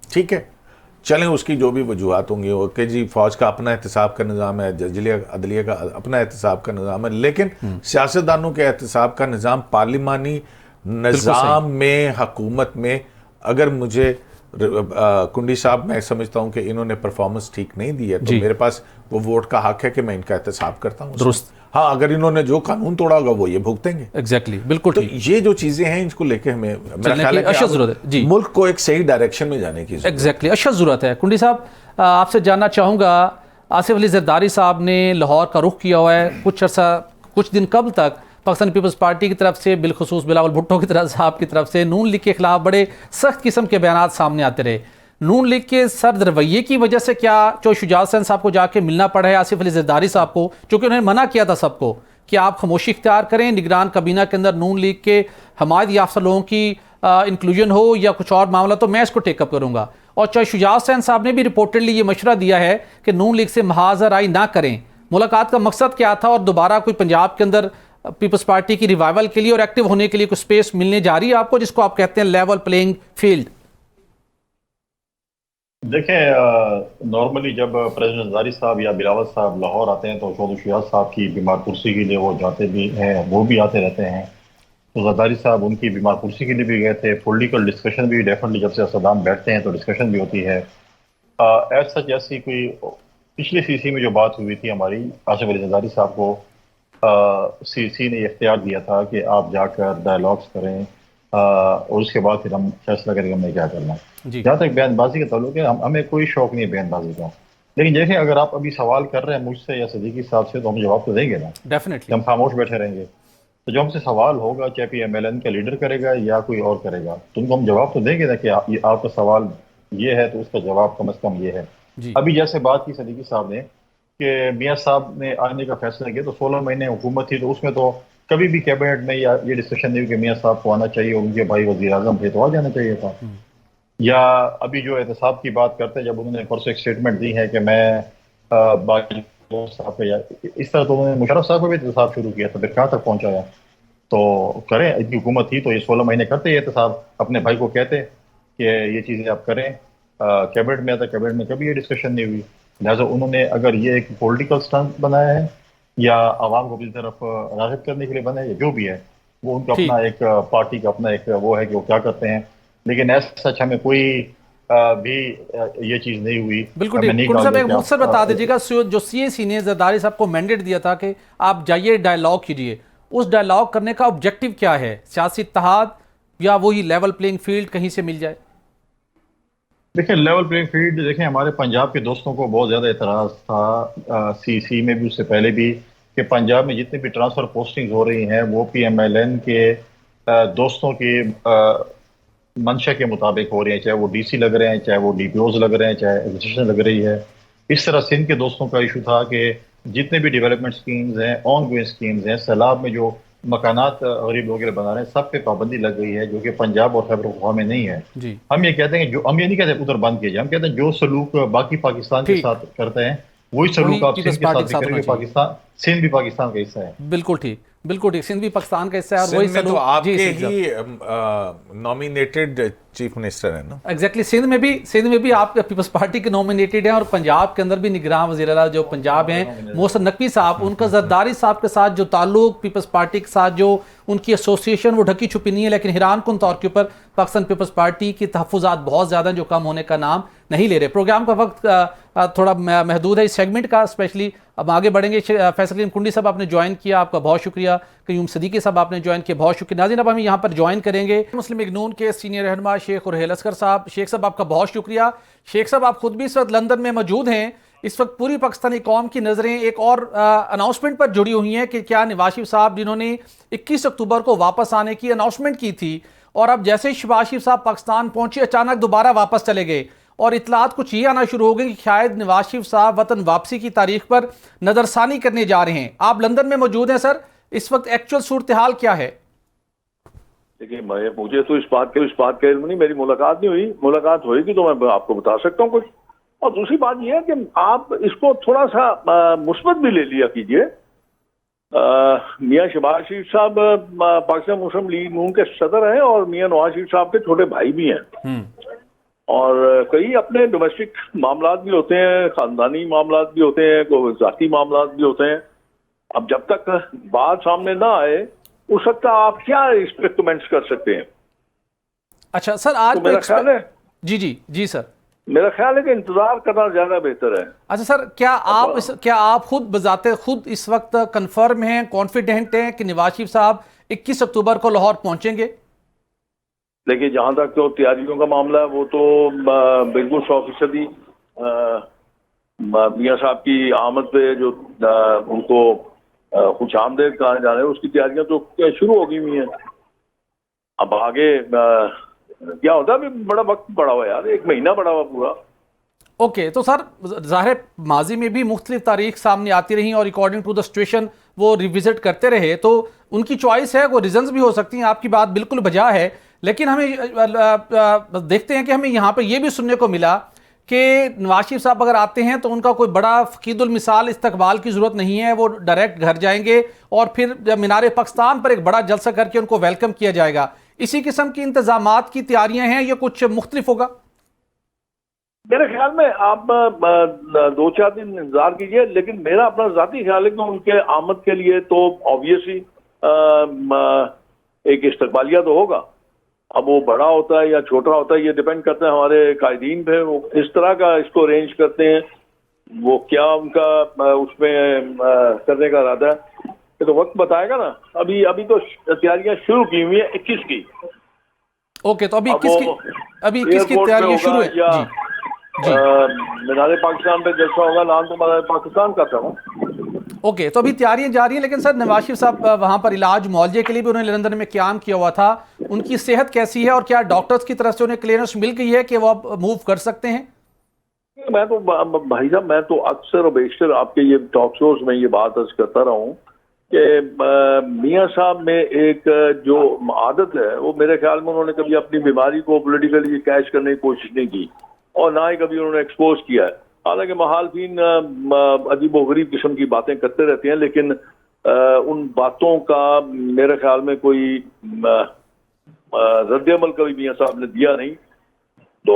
Speaker 3: ठीक है, चलें उसकी जो भी वजूहत होंगी, ओके जी, फौज का अपना एहतसाब का निज़ाम है, जजिलिया अदलिया का अपना एहतसाब का निज़ाम है, लेकिन सियासतदानों के एहतसाब का निज़ाम पार्लिमानी निज़ाम में, हुकूमत में, अगर मुझे कुंडी साहब, मैं समझता हूं कि इन्होंने परफॉर्मेंस ठीक नहीं दी है, तो मेरे पास वो वोट का हक है कि मैं इनका एहतसाब करता हूं।
Speaker 1: दुरुस्त।
Speaker 3: हाँ, अगर इन्होंने जो कानून तोड़ा होगा वो ये भुगतेंगे।
Speaker 1: एग्जैक्टली, बिल्कुल।
Speaker 3: तो ये जो चीजें हैं इनको लेके हमें मेरा ख्याल है कि
Speaker 1: जरूरत है जी,
Speaker 3: मुल्क को एक सही डायरेक्शन में जाने की जरूरत है।
Speaker 1: एग्जैक्टली, अच्छा जरूरत है। कुंडी साहब, आपसे जानना चाहूँगा, आसिफ अली जरदारी साहब ने लाहौर का रुख किया हुआ है। कुछ दिन कबल तक पाकिस्तान पीपल्स पार्टी की तरफ से, बिलखुसूस बिलावल भुट्टो की तरफ साहब की तरफ से नून लीग के खिलाफ बड़े सख्त किस्म के बयान सामने आते रहे। नून लीग के सर्द रवैये की वजह से क्या जो शुजात हुसैन साहब को जाके मिलना पड़ा है आसिफ अली जरदारी साहब को, चूँकि उन्होंने मना किया था सबको कि आप खामोशी इख्तियार करें, निगरान kabina के अंदर नून लीग के हमायत याफ्ता लोगों की इंक्लूजन हो या कुछ और मामला, तो मैं इसको टेकअप करूँगा। और चाहे शुजात हुसैन साहब ने भी रिपोर्टेडली ये मशवरा दिया है कि नून लीग से महाजराई ना करें। मुलाकात का मकसद क्या था और दोबारा कोई पंजाब के अंदर पीपल्स पार्टी की रिवाइवल के लिए और एक्टिव होने के लिए कुछ स्पेस मिलने जा रही है आपको, जिसको आप कहते हैं लेवल प्लेइंग फील्ड?
Speaker 2: देखें, नॉर्मली जब प्रेसिडेंट जरदारी साहब या बिलावल साहब लाहौर आते हैं तो चौधरी शुजात साहब की बीमार कुर्सी के लिए वो जाते भी हैं, वो भी आते रहते हैं। तो जरदारी साहब उनकी बीमार कुर्सी के लिए भी गए थे। पॉलिटिकल डिस्कशन भी डेफिनेटली जब से सदाम बैठते हैं तो डिस्कशन भी होती है। एज सच ऐसी कोई पिछले सीसी में जो बात हुई थी हमारी, आसिफ अली जरदारी साहब को सीसी ने इख्तियार दिया था कि आप जाकर डायलॉग्स करें और उसके बाद फिर हम फैसला करेंगे हमने क्या करना है। जहाँ तक बयानबाजी का ताल्लुक है, हमें कोई शौक नहीं है बयानबाजी का, लेकिन देखें अगर आप अभी सवाल कर रहे हैं मुझसे या सदीकी साहब से तो हम जवाब तो देंगे ना,
Speaker 1: डेफिनेटली।
Speaker 2: हम खामोश बैठे रहेंगे? तो जो हमसे सवाल होगा चाहे PMLN का लीडर करेगा या कोई और करेगा, तो उनको हम जवाब तो देंगे ना कि आपका सवाल ये है तो उसका जवाब कम से कम ये है। अभी जैसे बात की सदीकी साहब ने कि मियाँ साहब ने आने का फैसला किया, तो 16 महीने हुकूमत थी, तो उसमें तो कभी भी कैबिनेट में या ये डिस्कशन नहीं हुई कि मियाँ साहब को आना चाहिए और उनके भाई वज़ीर आज़म थे तो आ जाना चाहिए था। या अभी जो एहतसाब की बात करते हैं, जब उन्होंने परसों एक स्टेटमेंट दी है कि मैं बाकी साहब पे या इस तरह, तो उन्होंने मुशर्रफ साहब को भी एहतसाब शुरू किया था, फिर कहाँ तक पहुँचा है? तो करें, इनकी हुकूमत थी तो ये 16 महीने करते ये एहतसाब, अपने भाई को कहते कि ये चीज़ें आप करें। कैबिनेट में आता, कैबिनेट में कभी ये डिस्कशन नहीं हुई। लिहाजा उन्होंने अगर ये एक पॉलिटिकल स्टंट बनाया है या आवाम को अपनी तरफ राग़िब करने के लिए बनाया है, जो भी है वो उनका अपना एक पार्टी का अपना एक वो है कि वो क्या करते हैं, लेकिन ऐसा सच हमें कोई भी ये चीज़ नहीं हुई।
Speaker 1: बिल्कुल ठीक। मुझसे बता दीजिएगा, जो CAC ने जरदारी साहब को मैंडेट दिया था कि आप जाइए डायलॉग कीजिए, उस डायलॉग करने का ऑब्जेक्टिव क्या है? सियासी इत्तेहाद या वही लेवल प्लेइंग फील्ड कहीं से मिल जाए?
Speaker 2: देखिए, लेवल प्लेइंग फील्ड, देखें हमारे पंजाब के दोस्तों को बहुत ज़्यादा एतराज़ था CC में भी, उससे पहले भी, कि पंजाब में जितनी भी ट्रांसफ़र पोस्टिंग हो रही हैं वो PMLN के दोस्तों की मंशा के मुताबिक हो रही हैं, चाहे वो DC लग रहे हैं, चाहे वो DPOs लग रहे हैं, चाहे एग्जीक्यूशन लग रही है। इस तरह सिंध के दोस्तों का इशू था कि जितने भी डेवलपमेंट स्कीम्स हैं, ऑन गोइंग स्कीम्स हैं, सैलाब में जो मकानात गरीब लोगों के लिए बना रहे हैं, सब पे पाबंदी लग गई है, जो कि पंजाब और खैबर पख्तूनख्वा में नहीं है। हम ये कहते हैं, जो हम ये नहीं कहते उधर बंद किया जाए, हम कहते हैं जो सलूक बाकी पाकिस्तान के साथ करते हैं वही सलूक आप सिंध के साथ भी करेंगे। पाकिस्तान, सिंध भी पाकिस्तान का हिस्सा है।
Speaker 1: बिल्कुल ठीक, बिल्कुल ठीक। सिंध भी पाकिस्तान का हिस्सा है और वही
Speaker 3: सलूक तो आपके ही नॉमिनेटेड चीफ मिनिस्टर है ना?
Speaker 1: एग्जैक्टली। सिंध में भी आप पीपल्स पार्टी के नॉमिनेटेड हैं और पंजाब के अंदर भी निगरान वज़ीर आला जो पंजाब हैं मोहसिन नकवी साहब, उनका जरदारी साहब के साथ जो ताल्लुक, पीपल्स पार्टी के साथ जो उनकी एसोसिएशन, वो ढकी छुपी नहीं है। लेकिन हैरान कुन तौर के ऊपर पाकिस्तान पीपल्स पार्टी की तहफ़्फ़ुज़ात बहुत ज़्यादा जो कम होने का नाम नहीं ले रहे। प्रोग्राम का वक्त थोड़ा महदूद है इस सेगमेंट का, स्पेशली अब आगे बढ़ेंगे। फैसल करीम कुंडी साहब आपने ज्वाइन किया, आपका बहुत शुक्रिया। क्यूम सदीकी साहब आपने ज्वाइन किया, बहुत शुक्रिया। नाज़रीन, अब हम यहाँ पर ज्वाइन करेंगे मुस्लिम लीग नून के सीनियर रहनुमा शेख रुहैल असगर साहब। शेख साहब आपका बहुत शुक्रिया। शेख साहब, आप खुद भी इस वक्त लंदन में मौजूद हैं। इस वक्त पूरी पाकिस्तानी कौम की नज़रें एक और अनाउंसमेंट पर जुड़ी हुई हैं कि क्या नवाज शरीफ साहब, जिन्होंने 21 अक्टूबर को वापस आने की अनाउंसमेंट की थी, और अब जैसे शहबाज शरीफ साहब पाकिस्तान पहुंचे अचानक दोबारा वापस चले गए और इतलात कुछ ये आना शुरू हो गई कि शायद नवाज शरीफ साहब वतन वापसी की तारीख पर नज़रसानी करने जा रहे हैं। आप लंदन में मौजूद हैं सर, इस वक्त एक्चुअल सूरत हाल क्या है?
Speaker 4: देखिए, मुझे तो इस बात के इल्म नहीं, मेरी मुलाकात नहीं हुई। मुलाकात होगी तो मैं आपको बता सकता हूँ कुछ। और दूसरी बात यह है कि आप इसको थोड़ा सा मुस्बत भी ले लिया कीजिए। मियाँ शहबाज शरीफ साहब पाकिस्तान मुस्लिम लीग नून के सदर हैं और मियाँ नवाज शरीफ साहब के छोटे भाई भी हैं, और कई अपने डोमेस्टिक मामलात भी होते हैं, खानदानी मामलात भी होते हैं, कोई ज़ाती मामलात भी होते हैं। अब जब तक बात सामने ना आए उस वक्त आप क्या इस पर कमेंट्स कर सकते हैं?
Speaker 1: अच्छा सर, आज
Speaker 4: तो मेरा ख्याल है
Speaker 1: जी सर,
Speaker 4: मेरा ख्याल है कि इंतजार करना ज्यादा बेहतर है।
Speaker 1: अच्छा सर, क्या आप खुद बजाते खुद इस वक्त कंफर्म हैं, कॉन्फिडेंट हैं कि नवाज शरीफ साहब 21 अक्टूबर को लाहौर पहुंचेंगे?
Speaker 4: देखिए, जहां तक तो तैयारियों का मामला है वो तो बिल्कुल 100% मियाँ साहब की आमद पे जो उनको कुछ आमदेद कहा जा रहा है, उसकी तैयारियां तो शुरू हो गई हुई हैं। अब आगे क्या होता है, अभी बड़ा वक्त पड़ा हुआ है यार, 1 महीना पड़ा हुआ पूरा।
Speaker 1: ओके, तो सर ज़ाहिर माजी में भी मुख्तलिफ तारीख सामने आती रही और अकॉर्डिंग टू द सिचुएशन वो रिविजिट करते रहे, तो उनकी चॉइस है, वो रीजंस भी हो सकती हैं, आपकी बात बिल्कुल बजा है। लेकिन हमें देखते हैं कि हमें यहाँ पर यह भी सुनने को मिला कि नवाज शरीफ साहब अगर आते हैं तो उनका कोई बड़ा फकीदुल मिसाल इस्तकबाल की ज़रूरत नहीं है, वो डायरेक्ट घर जाएंगे और फिर मीनार पाकिस्तान पर एक बड़ा जलसा करके उनको वेलकम किया जाएगा। इसी किस्म की इंतजामात की तैयारियां हैं, ये कुछ मुख्तलिफ होगा?
Speaker 4: मेरे ख्याल में आप 2-4 दिन इंतजार कीजिए, लेकिन मेरा अपना जाती ख्याल है कि उनके आमद के लिए तो ऑब्वियसली एक इस्तकबालिया तो होगा। अब वो बड़ा होता है या छोटा होता है, ये डिपेंड करता है हमारे कायदीन पे, वो किस तरह का इसको अरेंज करते हैं, वो क्या उनका उसमें करने का इरादा है, ये तो वक्त बताएगा ना। अभी तो तैयारियां शुरू की हुई है 21 की।
Speaker 1: ओके, तो अभी 21 की तैयारियां शुरू है
Speaker 4: या मीनार पाकिस्तान पे जैसा होगा, नाम तो मीनार पाकिस्तान का था।
Speaker 1: ओके, तो अभी तैयारियां जारी हैं, लेकिन सर नवाज शरीफ साहब वहां पर इलाज मुआवजे के लिए भी उन्होंने लंदन में क्याम किया हुआ था, उनकी सेहत कैसी है और क्या डॉक्टर्स की तरफ से उन्हें क्लियरेंस मिल गई है कि वो अब मूव कर सकते हैं?
Speaker 4: मैं तो भाई साहब, मैं तो अक्सर और बेशतर आपके ये टॉक शोज में ये बात अर्ज करता रहा हूँ कि मियाँ साहब में एक जो आदत है, वो मेरे ख्याल में उन्होंने कभी अपनी बीमारी को पॉलिटिकली कैश करने की कोशिश नहीं की और ना ही कभी उन्होंने एक्सपोज किया है। हालांकि महालफीन अजीब व गरीब किस्म की बातें करते रहते हैं, लेकिन उन बातों का मेरे ख्याल में कोई रद्द-ए-अमल कभी मियाँ साहब ने दिया नहीं। तो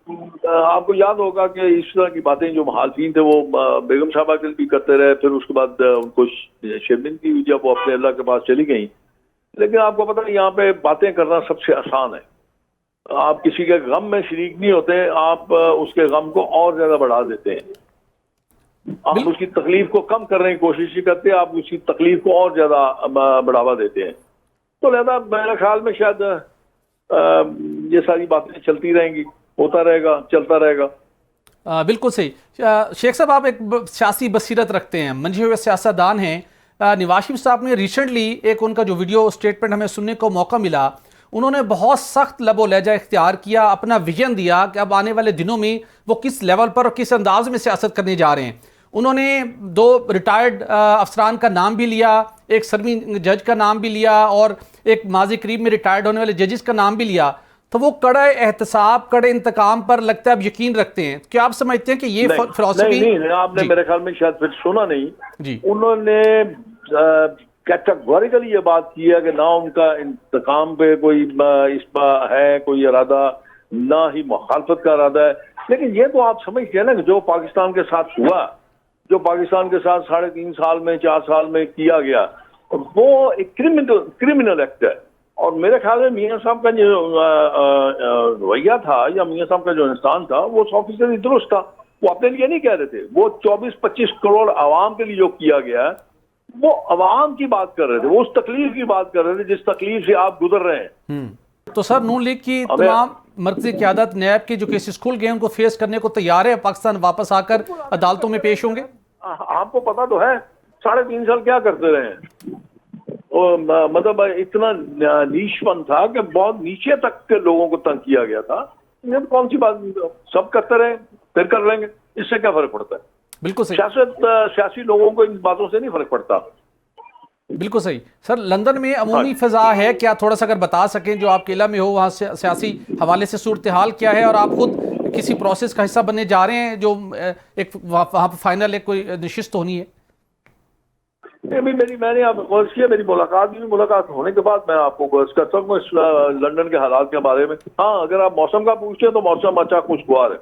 Speaker 4: आपको याद होगा कि इस तरह की बातें जो महालफीन थे वो बेगम साहबा के लिए भी करते रहे, फिर उसके बाद उनको शर्मिंदगी हुई जब वो अपने अल्लाह के पास चली गई। लेकिन आपको पता है यहाँ पे बातें करना सबसे आसान है, आप किसी के गम में शरीक नहीं होते, आप उसके गम को और ज्यादा बढ़ा देते हैं। आप उसकी तकलीफ को कम करने की कोशिश ही करते हैं, आप उसकी तकलीफ को और ज्यादा बढ़ावा देते हैं। तो लिहाजा मेरे ख्याल में शायद ये सारी बातें चलती रहेंगी, होता रहेगा, चलता रहेगा।
Speaker 1: बिल्कुल सही। शेख साहब, आप एक सियासी बसीरत रखते हैं, मंझे हुए सियासतदान हैं। नवाज शरीफ साहब ने रिसेंटली एक उनका जो वीडियो स्टेटमेंट हमें सुनने को मौका मिला, उन्होंने बहुत सख्त लबो लहजा इख्तियार किया, अपना विजन दिया कि अब आने वाले दिनों में वो किस लेवल पर और किस अंदाज में सियासत करने जा रहे हैं। उन्होंने 2 रिटायर्ड अफसरान का नाम भी लिया, एक सर्विंग जज का नाम भी लिया और एक माजी करीब में रिटायर्ड होने वाले जजेस का नाम भी लिया। तो वो कड़े एहतसाब, कड़े इंतकाम पर लगता है अब यकीन रखते हैं। क्या आप समझते हैं कि ये फिलॉसफी?
Speaker 4: नहीं, आपने मेरे ख्याल में शायद फिर सुना नहीं
Speaker 1: जी।
Speaker 4: उन्होंने कैटेगोरिकली ये बात की है कि ना उनका इंतकाम पे कोई इस पर है कोई इरादा, ना ही मुखालफत का इरादा है। लेकिन ये तो आप समझते हैं ना कि जो पाकिस्तान के साथ हुआ, जो पाकिस्तान के साथ 3.5 साल में 4 साल में किया गया, वो एक क्रिमिनल एक्ट है। और मेरे ख्याल में मियाँ साहब का जो रवैया था या मियाँ साहब का जो इंसान था, वो 100% दुरुस्त था। वो अपने लिए नहीं कह रहे थे, वो 24-25 करोड़ आवाम के लिए जो किया गया है, वो अवाम की बात कर रहे थे, वो उस तकलीफ की बात कर रहे थे जिस तकलीफ से आप गुजर रहे हैं।
Speaker 1: तो सर नून लीग की तमाम मरकजी क़यादत, नैब के जो केसेस खुल गए उनको फेस करने को तैयार है, पाकिस्तान वापस आकर अदालतों में पेश होंगे?
Speaker 4: आपको पता तो है 3.5 साल क्या करते रहे, मतलब इतना नीचपन था कि बहुत नीचे तक के लोगों को तंग किया गया था। ये तो कौन सी बात, सब करते रहे फिर कर लेंगे, इससे क्या फर्क पड़ता है?
Speaker 1: बिल्कुल सही।
Speaker 4: सियासी लोगों को इन बातों से नहीं फर्क पड़ता।
Speaker 1: बिल्कुल सही। सर लंदन में अमूमी फिजा है, क्या थोड़ा सा अगर बता सकें, जो आपके इलाके में हो वहाँ से सियासी हवाले से सूरत हाल क्या है, और आप खुद किसी प्रोसेस का हिस्सा बनने जा रहे हैं जो एक वहाँ पर फाइनल एक कोई नशिस्त होनी है?
Speaker 4: मैंने आपको गर्ज किया, मेरी मुलाकात होने के बाद मैं आपको गर्ज करता हूँ लंदन के हालात के बारे में। हाँ, अगर आप मौसम का पूछते हैं तो मौसम अच्छा खुशगवार है।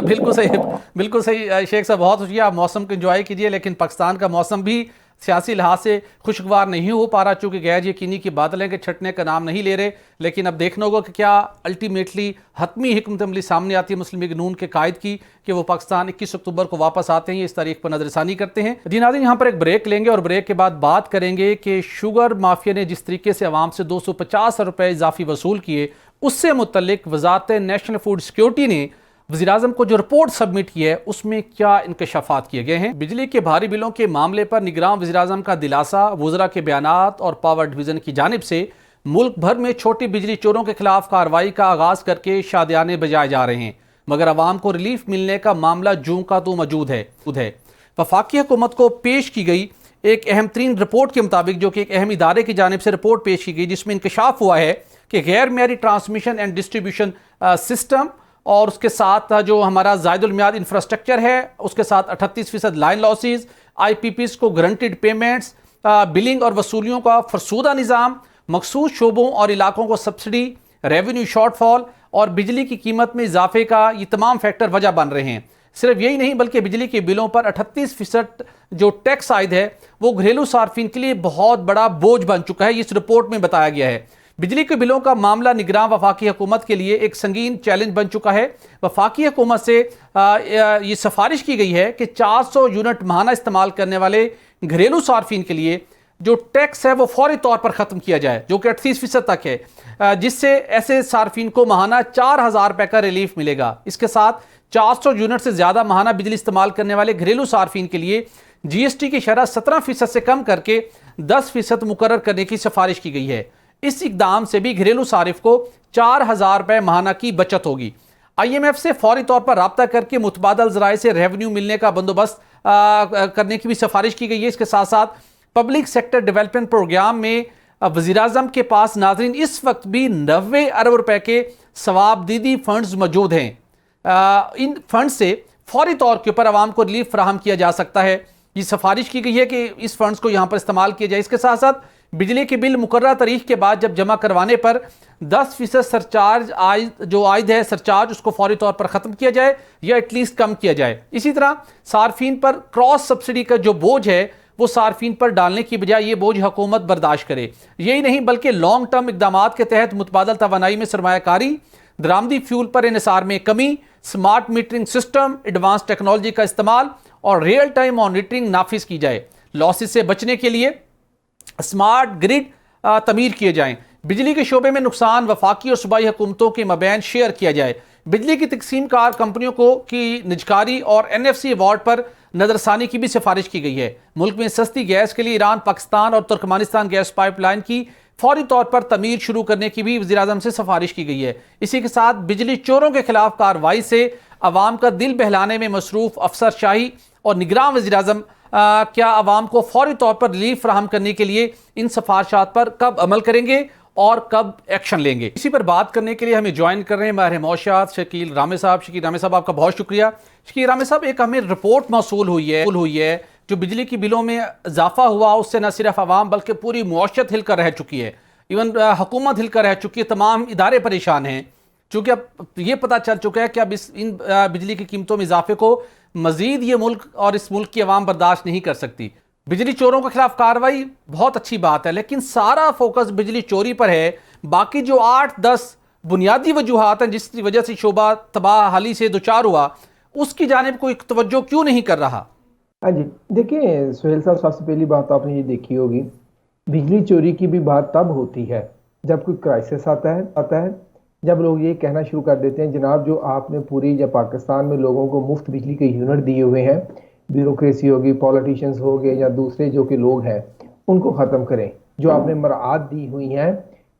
Speaker 1: बिल्कुल सही, बिल्कुल सही शेख साहब, बहुत शुक्रिया। आप मौसम को एंजॉय कीजिए, लेकिन पाकिस्तान का मौसम भी सियासी लिहाज से खुशगवार नहीं हो पा रहा, चूँकि गैर यकीनी की बादलें के छटने का नाम नहीं ले रहे। लेकिन अब देखना होगा कि क्या अल्टीमेटली हतमी हिकमत अमली सामने आती है मुस्लिम लीग नून के कायद की कि वो पाकिस्तान 21 अक्टूबर को वापस आते हैं, इस तारीख पर नजरसानी करते हैं। जी नाज़रीन, यहाँ पर एक ब्रेक लेंगे और ब्रेक के बाद बात करेंगे कि शुगर माफिया ने जिस तरीके से आवाम से 250 रुपये इजाफी वसूल किए, उससे मुतल्लिक वजारत नेशनल फूड सिक्योरिटी ने वज़ीर-ए-आज़म को जो रिपोर्ट सबमिट की है उसमें क्या इंकशाफात किए गए हैं। बिजली के भारी बिलों के मामले पर निगरान वज़ीर-ए-आज़म का दिलासा, वज़रा के बयानात और पावर डिवीज़न की जानिब से मुल्क भर में छोटी बिजली चोरों के खिलाफ कार्रवाई का आगाज़ करके शादियाने बजाए जा रहे हैं, मगर आवाम को रिलीफ मिलने का मामला जूं का तो मौजूद है। वफाकी हुकूमत को पेश की गई एक अहम तरीन रिपोर्ट के मुताबिक, जो कि एक अहम इदारे की जानिब से रिपोर्ट पेश की गई, जिसमें इंकशाफ हुआ है कि गैर मेयारी ट्रांसमिशन एंड डिस्ट्रीब्यूशन सिस्टम और उसके साथ जो हमारा ज़ायदुल मियाद इंफ्रास्ट्रक्चर है, उसके साथ 38% लाइन लॉसेज, IPPs को गारंटीड पेमेंट्स, बिलिंग और वसूलियों का फरसूदा निज़ाम, मखसूस शोबों और इलाकों को सब्सिडी, रेवेन्यू शॉर्टफॉल और बिजली की कीमत में इजाफे का ये तमाम फैक्टर वजह बन रहे हैं। सिर्फ यही नहीं बल्कि बिजली के बिलों पर 38% जो टैक्स आयद है वो घरेलू सार्फिन के लिए बहुत बड़ा बोझ बन चुका है। इस रिपोर्ट में बताया गया है बिजली के बिलों का मामला निगरान वफाकी हुकूमत के लिए एक संगीन चैलेंज बन चुका है। वफाकी हुकूमत से ये सिफारिश की गई है कि 400 यूनिट माहाना इस्तेमाल करने वाले घरेलू सार्फिन के लिए जो टैक्स है वो फौरी तौर पर ख़त्म किया जाए, जो कि 38% तक है, जिससे ऐसे सार्फिन को माहाना 4000 रुपये का रिलीफ मिलेगा। इसके साथ 400 यूनिट से ज़्यादा माहाना बिजली इस्तेमाल करने वाले घरेलू सार्फिन के लिए GST की शरह 17% से कम करके 10% मुकर्रर करने की सिफारिश की गई है। इस इकदाम से भी घरेलू सारिफ को 4000 रुपये माहाना की बचत होगी। IMF से फौरी तौर पर रब्ता करके मुतबादल ज़राए से रेवेन्यू मिलने का बंदोबस्त करने की भी सिफारिश की गई है। इसके साथ साथ पब्लिक सेक्टर डेवलपमेंट प्रोग्राम में वज़ीर-ए-आज़म के पास नाज़रीन इस वक्त भी 90 अरब रुपए के सवाबदीदी फंड्स मौजूद हैं। इन फंड से फौरी तौर के ऊपर आवाम को रिलीफ फराहम किया जा सकता है। ये सिफारिश की गई है कि इस फंड्स को यहाँ पर इस्तेमाल किया जाए। इसके साथ साथ बिजली के बिल मुकर्रर तारीख के बाद जब जमा करवाने पर 10% सरचार्ज आयद है सरचार्ज, उसको फौरी तौर पर ख़त्म किया जाए या एटलीस्ट कम किया जाए। इसी तरह सार्फिन पर क्रॉस सब्सिडी का जो बोझ है वो सार्फिन पर डालने की बजाय ये बोझ हुकूमत बर्दाश्त करे। यही नहीं बल्कि लॉन्ग टर्म इकदाम के तहत मुतबादल तवानाई में सरमायाकारी, दरामदी फ्यूल पर इन्हिसार में कमी, smart metering system, advance technology का इस्तेमाल और रियल टाइम मॉनिटरिंग नाफिज की जाए। लॉसेस से बचने के लिए स्मार्ट ग्रिड तमीर किए जाएं। बिजली के शोबे में नुकसान वफाकी और सूबाई हुकूमतों के मबैन शेयर किया जाए। बिजली की तकसीम कार कंपनियों को की निजकारी और NFC अवार्ड पर नजरसानी की भी सिफारिश की गई है। मुल्क में सस्ती गैस के लिए ईरान, पाकिस्तान और तुर्कमानिस्तान गैस पाइपलाइन की फौरी तौर पर तमीर शुरू करने की भी वज़ीर-ए-आज़म से सिफारिश की गई है। इसी के साथ बिजली चोरों के खिलाफ कार्रवाई से अवाम का दिल बहलाने में मसरूफ अफसरशाही और निगरान वज़ीर-ए-आज़म क्या अवाम को फौरी तौर पर रिलीफ फराहम करने के लिए इन सिफारिशात पर कब अमल करेंगे और कब एक्शन लेंगे। इसी पर बात करने के लिए हमें ज्वाइन कर रहे हैं माहिर मौशियात शकील रामे साहब। शकील रामे साहब आपका बहुत शुक्रिया। शकील रामे साहब, एक हमें रिपोर्ट मौसूल हुई है जो बिजली की बिलों में इजाफा हुआ, उससे न सिर्फ आवाम बल्कि पूरी मुआशरत हिलकर रह चुकी है, इवन हुकूमत हिलकर रह चुकी है, तमाम इदारे परेशान हैं। चूँकि अब ये पता चल चुका है कि अब इन बिजली की कीमतों में इजाफे को मजीद ये मुल्क और इस मुल्क की आवाम बर्दाश्त नहीं कर सकती। बिजली चोरों के खिलाफ कार्रवाई बहुत अच्छी बात है, लेकिन सारा फोकस बिजली चोरी पर है। बाकी जो 8-10 बुनियादी वजूहात हैं जिसकी वजह से शोबा तबाह हाली से दुचार हुआ, उसकी जानिब कोई तवज्जो क्यों नहीं कर रहा?
Speaker 5: हाँ जी, देखिए सुहेल साहब, सबसे पहली बात आपने ये देखी होगी, बिजली चोरी की भी बात तब होती है जब कोई क्राइसिस आता है, जब लोग ये कहना शुरू कर देते हैं जनाब जो आपने पूरी या पाकिस्तान में लोगों को मुफ्त बिजली के यूनिट दिए हुए हैं, ब्यूरोक्रेसी होगी, पॉलिटिशियंस हो गए या दूसरे जो कि लोग हैं, उनको ख़त्म करें। जो आपने मराद दी हुई हैं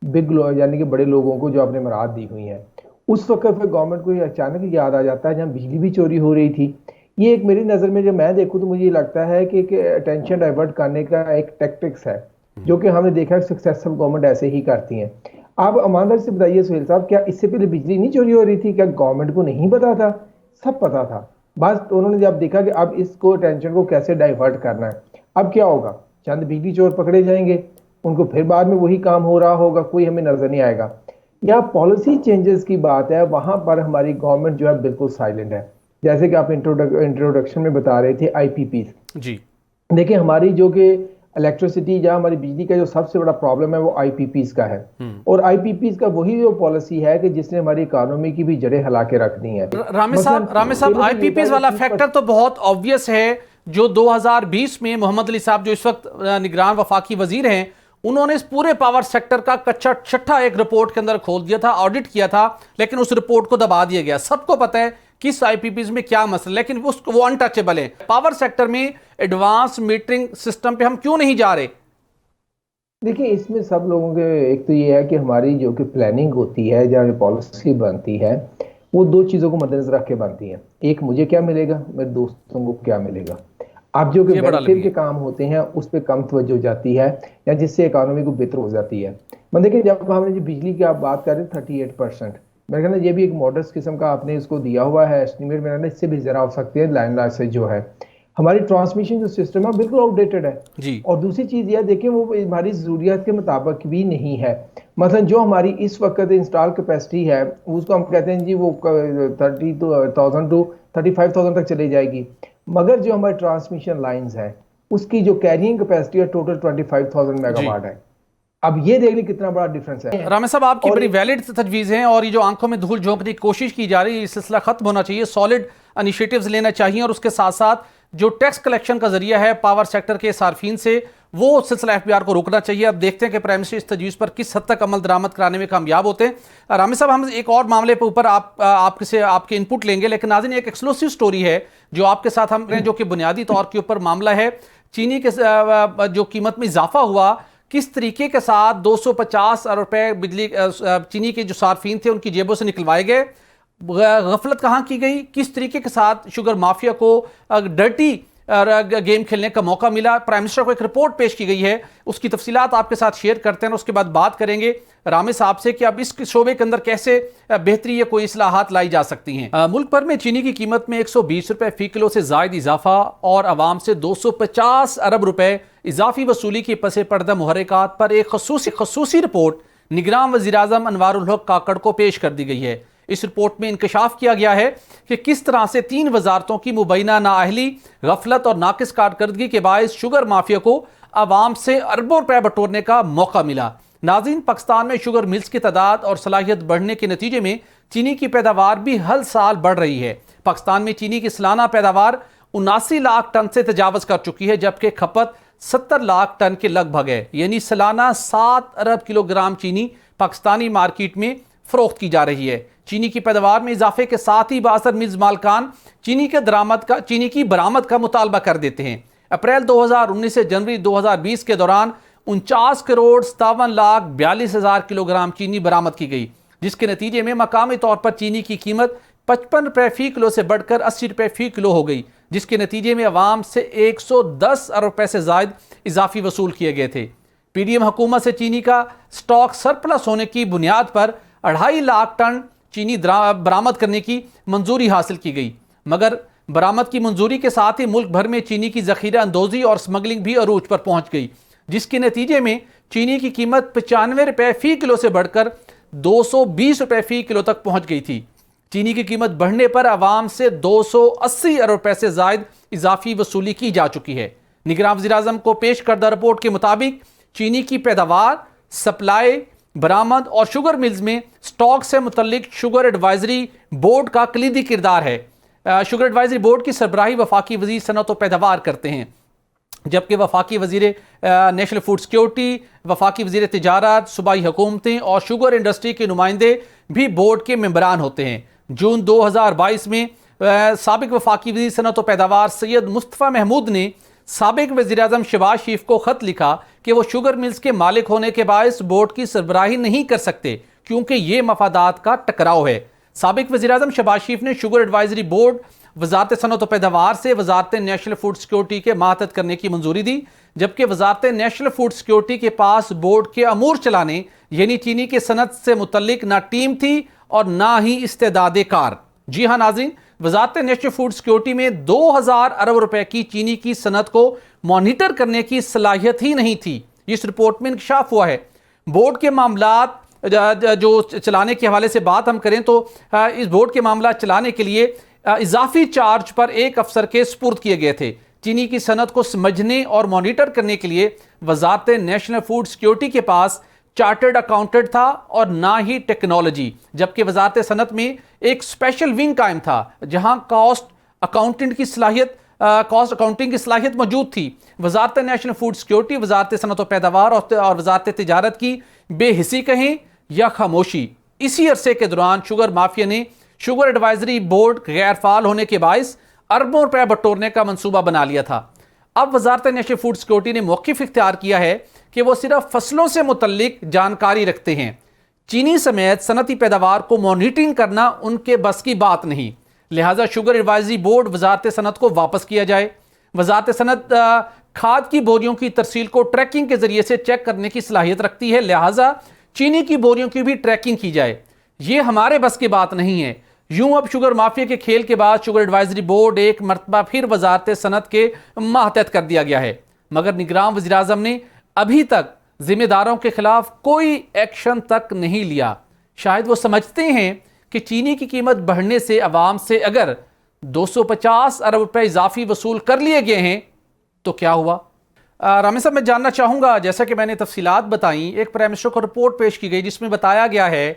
Speaker 5: बिग लोग यानी कि बड़े लोगों को जो आपने मराद दी हुई हैं, उस वक्त फिर गवर्नमेंट को ये अचानक याद आ जाता है जहाँ बिजली भी चोरी हो रही थी। ये एक मेरी नज़र में जब मैं देखूँ तो मुझे ये लगता है कि अटेंशन डाइवर्ट करने का एक टैक्टिक्स है, जो कि हमने देखा है सक्सेसफुल गवर्नमेंट ऐसे ही करती हैं। आप ईमानदारी से बताइए सुहेल साहब, क्या इससे पहले बिजली नहीं चोरी हो रही थी? क्या गवर्नमेंट को नहीं पता था? सब पता था, बस तो उन्होंने जब देखा कि अब इसको टेंशन को कैसे डाइवर्ट करना है, अब क्या होगा, चंद बिजली चोर पकड़े जाएंगे, उनको फिर बाद में वही काम हो रहा होगा, कोई हमें नजर नहीं आएगा। या पॉलिसी चेंजेस की बात है, वहां पर हमारी गवर्नमेंट जो है बिल्कुल साइलेंट है। जैसे कि आप इंट्रोडक्शन में बता रहे थे IPPs
Speaker 1: जी,
Speaker 5: देखिए हमारी जो कि इलेक्ट्रिसिटी या हमारी बिजली का जो सबसे बड़ा प्रॉब्लम है वो IPPs का है, और IPPs का वही जो पॉलिसी है कि जिसने हमारी इकोनॉमी की भी जड़ें हिला के रख दी हैं।
Speaker 1: रामे साहब IPPs वाला फैक्टर तो बहुत ऑब्वियस है। जो 2020 में मोहम्मद अली साहब जो इस वक्त निगरान वफाकी वजीर हैं, उन्होंने इस पूरे पावर सेक्टर का कच्चा एक रिपोर्ट के अंदर खोल दिया था, ऑडिट किया था, लेकिन उस रिपोर्ट को दबा दिया गया। सबको पता है किस आईपीपीज में क्या मसला, लेकिन वो अनटचेबल है। पावर सेक्टर में एडवांस मीटरिंग सिस्टम पे हम क्यों नहीं जा रहे?
Speaker 5: देखिए, इसमें सब लोगों के एक तो ये है कि हमारी जो कि प्लानिंग होती है, जहाँ पॉलिसी बनती है, वो दो चीज़ों को मद्देनजर रख के बनती है। एक, मुझे क्या मिलेगा, मेरे दोस्तों को क्या मिलेगा। अब जो कि
Speaker 1: ये बड़ा
Speaker 5: वेलफेयर
Speaker 1: लगी
Speaker 5: के
Speaker 1: है।
Speaker 5: काम होते हैं उस पर कम तवज्जो जाती है, या जिससे इकोनॉमी को बेहतर हो जाती है। मतलब देखिए, जब हमने जो बिजली की आप बात कर रहे हैं 38%, मेरे ख्याल में ये भी एक मॉडस्ट किस्म का आपने इसको दिया हुआ है एस्टिमेट। मेरा ख्याल इससे भी ज़रा हो सकते हैं। लाइन लाइन से जो है हमारी ट्रांसमिशन जो सिस्टम है बिल्कुल आउटडेटेड है।
Speaker 1: जी
Speaker 5: और दूसरी चीज़ यह देखिए, वो हमारी ज़रूरियात के मुताबिक भी नहीं है। मतलब जो हमारी इस वक्त इंस्टॉल कैपेसिटी है उसको हम कहते हैं जी वो 30,000 टू 35,000 तक चली जाएगी, मगर जो हमारी ट्रांसमिशन लाइंस है उसकी जो कैरिंग कैपेसिटी है टोटल 25,000 मेगावाट है। अब ये देख ली कितना बड़ा डिफरेंस है।
Speaker 1: रामे साहब, आपकी
Speaker 5: और
Speaker 1: बड़ी वैलिड तजवीज़ हैं, और ये जो आंखों में धूल झोंकने की कोशिश की जा रही है, ये सिलसिला खत्म होना चाहिए। सॉलिड इनिशिएटिव्स लेना चाहिए, और उसके साथ साथ जो टैक्स कलेक्शन का जरिया है पावर सेक्टर के सार्फिन से, वो सिलसिला एफबीआर को रोकना चाहिए। अब देखते हैं कि प्राइम मिनिस्टर इस तजवीज़ पर किस हद तक अमल दरामद कराने में कामयाब होते हैं। रामे साहब, हम एक और मामले पर ऊपर आपके इनपुट लेंगे, लेकिन नाज़रीन एक एक्सक्लूसिव स्टोरी है जो आपके साथ हम जो कि बुनियादी तौर के ऊपर मामला है चीनी के जो कीमत में इजाफा हुआ, किस तरीके के साथ 250 अरब रुपए बिजली चीनी के जो सार्फिन थे उनकी जेबों से निकलवाए गए, गफलत कहाँ की गई, किस तरीके के साथ शुगर माफिया को डर्टी गेम खेलने का मौका मिला। प्राइम मिनिस्टर को एक रिपोर्ट पेश की गई है, उसकी तफसीलात आपके साथ शेयर करते हैं, उसके बाद बात करेंगे रामे साहब से कि अब इस शोबे के अंदर कैसे बेहतरी या कोई इस्लाहात लाई जा सकती हैं। मुल्क भर में चीनी की कीमत में 120 रुपए फी किलो से जायद इजाफा और आवाम से 250 अरब रुपए इजाफी वसूली की पसे पर्दा मुहर्रिकात पर एक खसूसी रिपोर्ट निगरान वज़ीर-ए-आज़म अनवारुल हक काकड़ को पेश कर दी गई है। इस रिपोर्ट में इंकशाफ किया गया है कि किस तरह से 3 वजारतों की मुबैना नाअहली, गफलत और नाकिस कारकर्दगी के बायस शुगर माफिया को आवाम से अरबों रुपए बटोरने का मौका मिला। नाज़रीन, पाकिस्तान में शुगर मिल्स की तादाद और सलाहियत बढ़ने के नतीजे में चीनी की पैदावार भी हर साल बढ़ रही है। पाकिस्तान में चीनी की सालाना पैदावार 79 लाख टन से तजावज कर चुकी है, जबकि खपत 70 लाख टन के लगभग है। यानी सालाना 7 अरब किलोग्राम चीनी पाकिस्तानी मार्केट में फरोख्त की जा रही है। चीनी की पैदावार में इजाफे के साथ ही बासर मिल्स मालकान चीनी की बरामद का मुतालबा कर देते हैं। अप्रैल 2019 से जनवरी 2020 के दौरान 49 करोड़ 57 लाख 42 हजार किलोग्राम चीनी बरामद की गई, जिसके नतीजे में मकामी तौर पर चीनी की कीमत 55 रुपए फी किलो से बढ़कर 80 रुपए फी किलो हो गई, जिसके नतीजे में अवाम से 110 अरब रुपए से जायद इजाफी वसूल किए गए थे। पीडीएम हुकूमत से चीनी का स्टॉक सरप्लस होने की बुनियाद पर 2.5 लाख टन चीनी बरामद करने की मंजूरी हासिल की गई, मगर बरामद की मंजूरी के साथ ही मुल्क भर में चीनी की जखीरा अंदोजी और स्मगलिंग भी अरूज पर पहुंच गई, जिसके नतीजे में चीनी की कीमत 95 रुपए फी किलो से बढ़कर 220 रुपए फी किलो तक पहुंच गई थी। चीनी की कीमत बढ़ने पर आवाम से 280 अरब रुपए से जायद इजाफी वसूली की जा चुकी है। निगरान वज़ीर-ए-आज़म को पेश करदा रिपोर्ट के मुताबिक चीनी की पैदावार, सप्लाई, बरामद और शुगर मिल्स में स्टॉक से मुतल्लिक शुगर एडवाइजरी बोर्ड का कलीदी किरदार है। शुगर एडवाइजरी बोर्ड की सरबराही वफाकी वजीर सनअत व पैदावार करते हैं, जबकि वफाकी वजीर नेशनल फूड सिक्योरिटी, वफाकी वजीर तिजारत, सूबाई हुकूमतें और शुगर इंडस्ट्री के नुमाइंदे भी बोर्ड के मेंबरान होते हैं। जून 2022 में साबिक वफाकी वजीर सनअत व पैदावार सैयद मुस्तफ़ा महमूद ने साबिक वज़ीर-ए-आज़म शहबाज शरीफ को खत लिखा कि वो शुगर मिल्स के मालिक होने के बायस बोर्ड की सरबराही नहीं कर सकते, क्योंकि ये मफादात का टकराव है। साबिक वज़ीर-ए-आज़म शहबाज शरीफ ने शुगर एडवाइजरी बोर्ड, वजारत सनअत व पैदावार से वजारत नेशनल फूड सिक्योरिटी के मातहत करने की मंजूरी दी, जबकि वजारत नेशनल फूड सिक्योरिटी के पास बोर्ड के अमूर चलाने यानी चीनी के सनत से मुतल्लिक ना टीम थी और ना ही इस्तेदाद कार। जी हाँ नाज़रीन, वजारत नेशनल फूड सिक्योरिटी में 2000 अरब रुपए की चीनी की सनत को मॉनिटर करने की सलाहियत ही नहीं थी। इस रिपोर्ट में इंकशाफ हुआ है। बोर्ड के मामलात जो चलाने के हवाले से बात हम करें तो इस बोर्ड के मामला चलाने के लिए इजाफी चार्ज पर एक अफसर के सुपुर्द किए गए थे। चीनी की सनत को समझने और मॉनिटर करने के लिए वजारत नेशनल फूड सिक्योरिटी के पास चार्टर्ड अकाउंटेंट था और ना ही टेक्नोलॉजी, जबकि वजारत सनत में एक स्पेशल विंग कायम था जहां कॉस्ट अकाउंटिंग की सलाहियत मौजूद थी। वजारत नेशनल फूड सिक्योरिटी, वजारत सनत व पैदावार और वजारत तिजारत की बेहिसी कहें या खामोशी, इसी अरसे के दौरान शुगर माफिया ने शुगर एडवाइजरी बोर्ड गैर फाल होने के बायस अरबों रुपए बटोरने का मंसूबा बना लिया था। अब वजारत नेशनल फूड सिक्योरिटी ने मौक़िफ़ इख्तियार किया है कि वो सिर्फ फसलों से मुतल्लिक जानकारी रखते हैं। चीनी समेत सनती पैदावार को मॉनिटरिंग करना उनके बस की बात नहीं, लिहाजा शुगर एडवाइजरी बोर्ड वजारत सनत को वापस किया जाए। वजारत सनत खाद की बोरियों की तरसील को ट्रैकिंग के जरिए से चेक करने की सलाहियत रखती है, लिहाजा चीनी की बोरियों की भी ट्रैकिंग की जाए। ये हमारे बस की बात नहीं है। यूं अब शुगर माफिया के खेल के बाद शुगर एडवाइजरी बोर्ड एक मरतबा फिर वजारत सनत के मातहत कर दिया गया है, मगर निगरान वज़ीर-ए-आज़म ने अभी तक जिम्मेदारों के खिलाफ कोई एक्शन तक नहीं लिया। शायद वो समझते हैं कि चीनी की कीमत बढ़ने से अवाम से अगर 250 अरब रुपए इजाफी वसूल कर लिए गए हैं तो क्या हुआ। रामी साहब, मैं जानना चाहूँगा, जैसा कि मैंने तफसीलात बताई, एक प्राइम मिनिस्टर को रिपोर्ट पेश की गई जिसमें बताया गया है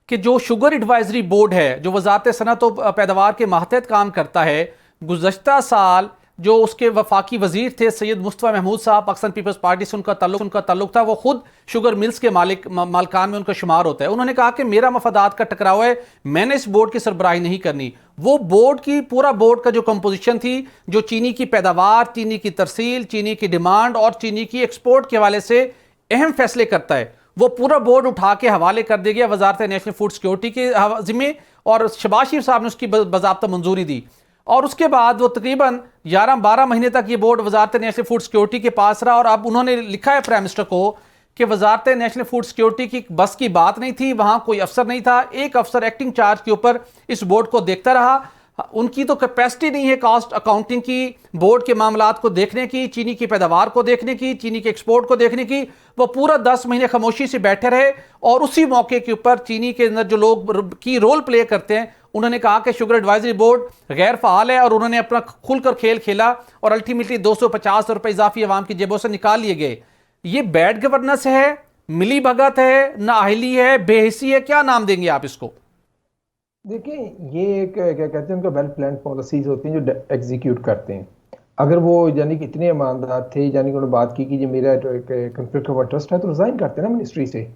Speaker 1: कि जो शुगर एडवाइजरी बोर्ड है जो वजारत सनत और पैदावार के मातहत काम करता है, गुज़श्ता साल जो उसके वफाकी वजीर थे सैयद मुस्तफ़ा महमूद साहब, पाकिस्तान पीपल्स पार्टी से उनका ताल्लुक था, वो खुद शुगर मिल्स के मालिकान में उनका शुमार होता है। उन्होंने कहा कि मेरा मफादात का टकराव है, मैंने इस बोर्ड की सरबराही नहीं करनी। वो बोर्ड की पूरा बोर्ड का जो कंपोजिशन थी, जो चीनी की पैदावार, चीनी की तरसील, चीनी की डिमांड और चीनी की एक्सपोर्ट के हवाले से अहम फैसले करता है, वो पूरा बोर्ड उठा के हवाले कर दिया गया वजारत नेशनल फूड सिक्योरिटी के जिम्मे, और शहबाज शरीफ साहब ने उसकी बाज़ाब्ता मंजूरी दी। और उसके बाद वो तकरीबन 11-12 महीने तक ये बोर्ड वजारत नेशनल फूड सिक्योरिटी के पास रहा। और अब उन्होंने लिखा है प्राइम मिनिस्टर को कि वजारत नेशनल फूड सिक्योरिटी की बस की बात नहीं थी, वहाँ कोई अफसर नहीं था, एक अफसर एक्टिंग चार्ज के ऊपर इस बोर्ड को देखता रहा। उनकी तो कैपेसिटी नहीं है कॉस्ट अकाउंटिंग की, बोर्ड के मामलात को देखने की, चीनी की पैदावार को देखने की, चीनी के एक्सपोर्ट को देखने की। वो पूरा 10 महीने खामोशी से बैठे रहे और उसी मौके के ऊपर चीनी के अंदर जो लोग की रोल प्ले करते हैं, उन्होंने कहा कि शुगर एडवाइजरी बोर्ड गैर फाल है, और उन्होंने अपना खुलकर खेल खेला और अल्टीमेटली 250 रुपए इजाफी अवाम की जेबों से निकाल लिए गए। ये बैड गवर्नेंस है, मिली भगत है, नाअहली है, बेहिसी है, क्या नाम देंगे आप इसको?
Speaker 5: देखिए, ये एक क्या कहते हैं, उनका वेल प्लान पॉलिसीज होती हैं जो एग्जीक्यूट करते हैं। अगर वो यानी कि इतने ईमानदार थे, यानी कि उन्होंने बात की कि ये मेरा कन्फ्लिक्ट ऑफ इंटरेस्ट है, तो रिजाइन करते हैं ना मिनिस्ट्री से,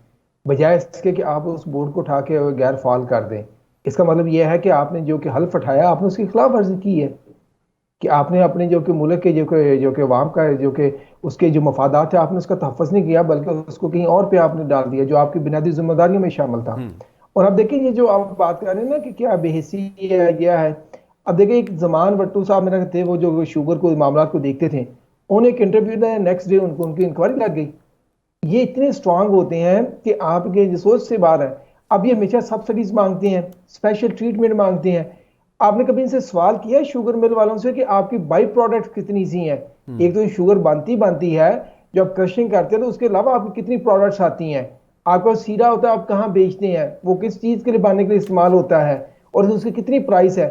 Speaker 5: बजाय इसके कि आप उस बोर्ड को उठा के गैर फाल कर दें। इसका मतलब यह है कि आपने जो कि हल्फ उठाया, आपने उसकी खिलाफ वर्जी की है, कि आपने अपने जो कि मुल्क के जो कि अवाम का जो कि उसके जो मफादात है, आपने उसका तहफ़्फ़ुज़ नहीं किया, बल्कि उसको कहीं और पे आपने डाल दिया जो आपकी बुनियादी जिम्मेदारियों में शामिल था। और अब देखिए, ये जो आप बात कर रहे हैं ना कि क्या बेहिसी है, क्या है, अब देखिए एक जमान भट्टू साहब मेरा थे, वो जो शुगर को मामला को देखते थे, उन्हें एक इंटरव्यू में नेक्स्ट डे उनकी इंक्वायरी लग गई। ये इतने स्ट्रांग होते हैं कि आपके जो सोच से बाहर है। अब ये हमेशा सब्सिडीज मांगते हैं, स्पेशल ट्रीटमेंट मांगते हैं। आपने कभी इनसे सवाल किया शुगर मिल वालों से कि आपकी बाई प्रोडक्ट कितनी सी हैं? एक तो शुगर बनती है, जो आप क्रशिंग करते हैं, तो उसके अलावा आपकी कितनी प्रोडक्ट्स आती हैं? आपका सीरा होता है, आप कहाँ बेचते हैं, वो किस चीज़ के लिए बनने के लिए इस्तेमाल होता है, और उसकी कितनी प्राइस है,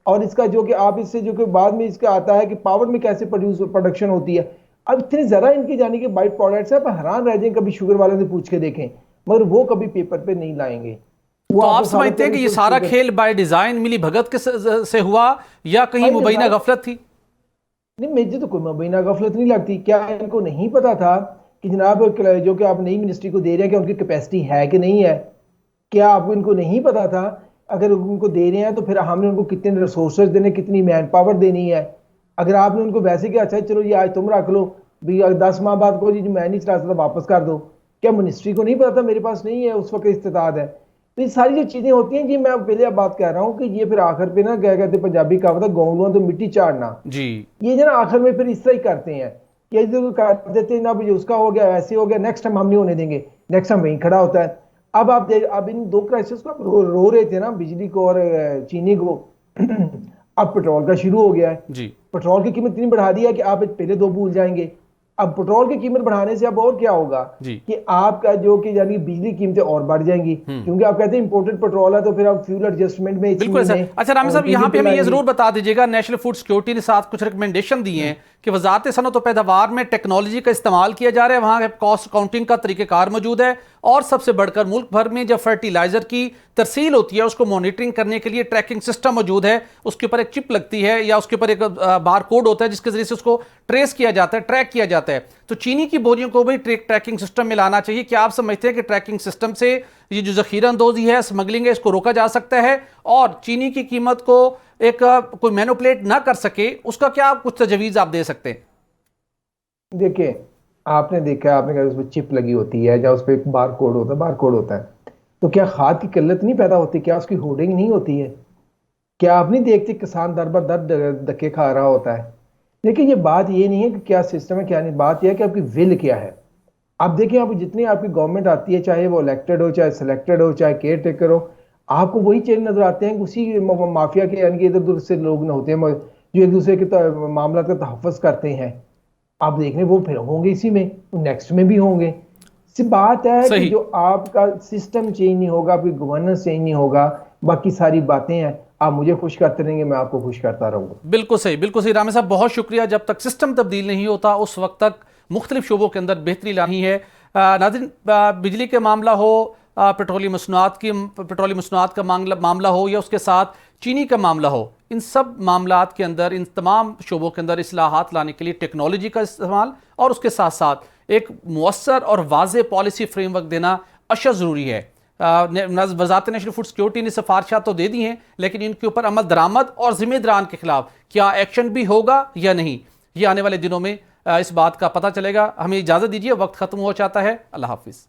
Speaker 5: और इसका जो कि आप इससे जो कि बाद में इसका आता है कि पावर में कैसे प्रोडक्शन होती है। अब इतने ज़रा इनकी जाने के बाई प्रोडक्ट्स है, आप हैरान रह जाएं, कभी शुगर वाले से पूछ के देखें, मगर वो कभी पेपर पे नहीं लाएंगे।
Speaker 1: तो आप समझते हैं कि ये सारा खेल बाय डिजाइन मिली भगत के से हुआ या कहीं मुबैना गफलत थी?
Speaker 5: नहीं, मुझे तो कोई मुबैना गफलत नहीं लगती। क्या इनको नहीं पता था कि जनाब जो कि आप नई मिनिस्ट्री को दे रहे हैं, क्या उनकी कैपेसिटी है कि नहीं है? क्या आपको इनको नहीं पता था? अगर उनको दे रहे हैं तो फिर हमने उनको कितने रिसोर्सेज देने, कितनी मैन पावर देनी है। अगर आपने उनको वैसे कि अच्छा चलो ये आज तुम रख लो, भी 10 माह बाद को जी मैं नहीं चला सकता, वापस कर दो, क्या मिनिस्ट्री को नहीं पता था मेरे पास नहीं है उस वक्त इस्तेताद है? तो ये सारी जो चीज़ें होती हैं जी, मैं पहले अब बात कर रहा हूँ कि ये फिर आखिर पे ना क्या कहते हैं, पंजाबी कहावत है, गौलुआ तो मिट्टी चाड़ना जी, ये जो ना आखिर में फिर इस तरह ही करते हैं कि जो कर देते हैं ना, भाई उसका हो गया, ऐसे हो गया, नेक्स्ट टाइम हम नहीं होने देंगे, नेक्स्ट टाइम वहीं खड़ा होता है। अब इन दो क्राइसिस को आप रो रहे थे ना, बिजली को और चीनी को, अब पेट्रोल का शुरू हो गया है जी। पेट्रोल की कीमत इतनी बढ़ा दी है कि आप पहले दो भूल जाएंगे। अब पेट्रोल की कीमत बढ़ाने से अब और क्या होगा कि आपका जो कि यानी बिजली कीमतें और बढ़ जाएंगी, क्योंकि आप कहते हैं इंपोर्टेड पेट्रोल है, तो फिर आप फ्यूल एडजस्टमेंट में बिल्कुल सर। अच्छा रामी साहब, यहाँ पे हमें ये जरूर बता दीजिएगा, नेशनल फूड सिक्योरिटी ने साथ कुछ रिकमेंडेशन दी हैं कि वजारत सनत और पैदावार में टेक्नोलॉजी का इस्तेमाल किया जा रहा है, वहाँ कॉस्ट अकाउंटिंग का तरीक़ेकार मौजूद है, और सबसे बढ़कर मुल्क भर में जब फर्टिलाइजर की तरसील होती है उसको मॉनिटरिंग करने के लिए ट्रैकिंग सिस्टम मौजूद है। उसके ऊपर एक चिप लगती है या उसके ऊपर एक बार कोड होता है जिसके जरिए से उसको ट्रेस किया जाता है, ट्रैक किया जाता है। तो चीनी की बोरियों को भी ट्रैकिंग सिस्टम में लाना चाहिए। क्या आप समझते हैं कि ट्रैकिंग सिस्टम से
Speaker 1: ये जो ज़ख़ीरा अंदोज़ी है, स्मगलिंग है, इसको रोका जा सकता है और चीनी की कीमत को एक कोई मैनिपुलेट ना कर सके, उसका क्या कुछ तजवीज़ आप दे सकते हैं?
Speaker 5: देखिए, आपने देखा, आपने कहा उसमें चिप लगी होती है या उस पर एक बार कोड होता है, बार कोड होता है, तो क्या खाद की किल्लत नहीं पैदा होती? क्या उसकी होर्डिंग नहीं होती है? क्या आप नहीं देखते किसान दर बर दर धक्के खा रहा होता है? लेकिन ये बात ये नहीं है कि क्या सिस्टम है क्या नहीं, बात यह है कि आपकी विल क्या है। आप देखिए, आप जितनी आपकी गवर्नमेंट आती है, चाहे वो इलेक्टेड हो, चाहे सिलेक्टेड हो, चाहे केयर टेकर हो, आपको वही चेंज नजर आते हैं कि उसी माफिया के यानी कि इधर उधर से लोग न होते हैं जो एक दूसरे के मामला का तहफ़्फ़ुज़ करते हैं। आप देख रहे हैं वो फिर होंगे इसी में, नेक्स्ट में भी होंगे। सिर्फ बात है कि जो आपका सिस्टम चेंज नहीं होगा, आपकी गवर्नेंस चेंज नहीं होगा, बाकी सारी बातें हैं, आप मुझे खुश करते रहेंगे, मैं आपको खुश करता रहूँगा।
Speaker 1: बिल्कुल सही, बिल्कुल सही रामे साहब, बहुत शुक्रिया। जब तक सिस्टम तब्दील नहीं होता उस वक्त तक मुख्तलिफ शोबों के अंदर बेहतरी लानी है। नाज़रीन, बिजली के मामला हो, पेट्रोलियम मसनूआत का मामला हो या उसके साथ चीनी का मामला हो, इन सब मामलात के अंदर, इन तमाम शोबों के अंदर इस्लाहात लाने के लिए टेक्नोलॉजी का इस्तेमाल और उसके साथ साथ एक मुअस्सर और वाज़ेह पॉलिसी फ्रेमवर्क देना अशद ज़रूरी है। वज़ारत नेशनल फूड सिक्योरिटी ने सिफारिशात तो दे दी हैं, लेकिन इनके ऊपर अमल दरामद और ज़िम्मेदारान के खिलाफ क्या एक्शन भी होगा या नहीं, ये आने वाले दिनों में इस बात का पता चलेगा। हमें इजाज़त दीजिए, वक्त ख़त्म हो जाता है। अल्लाह हाफिज़।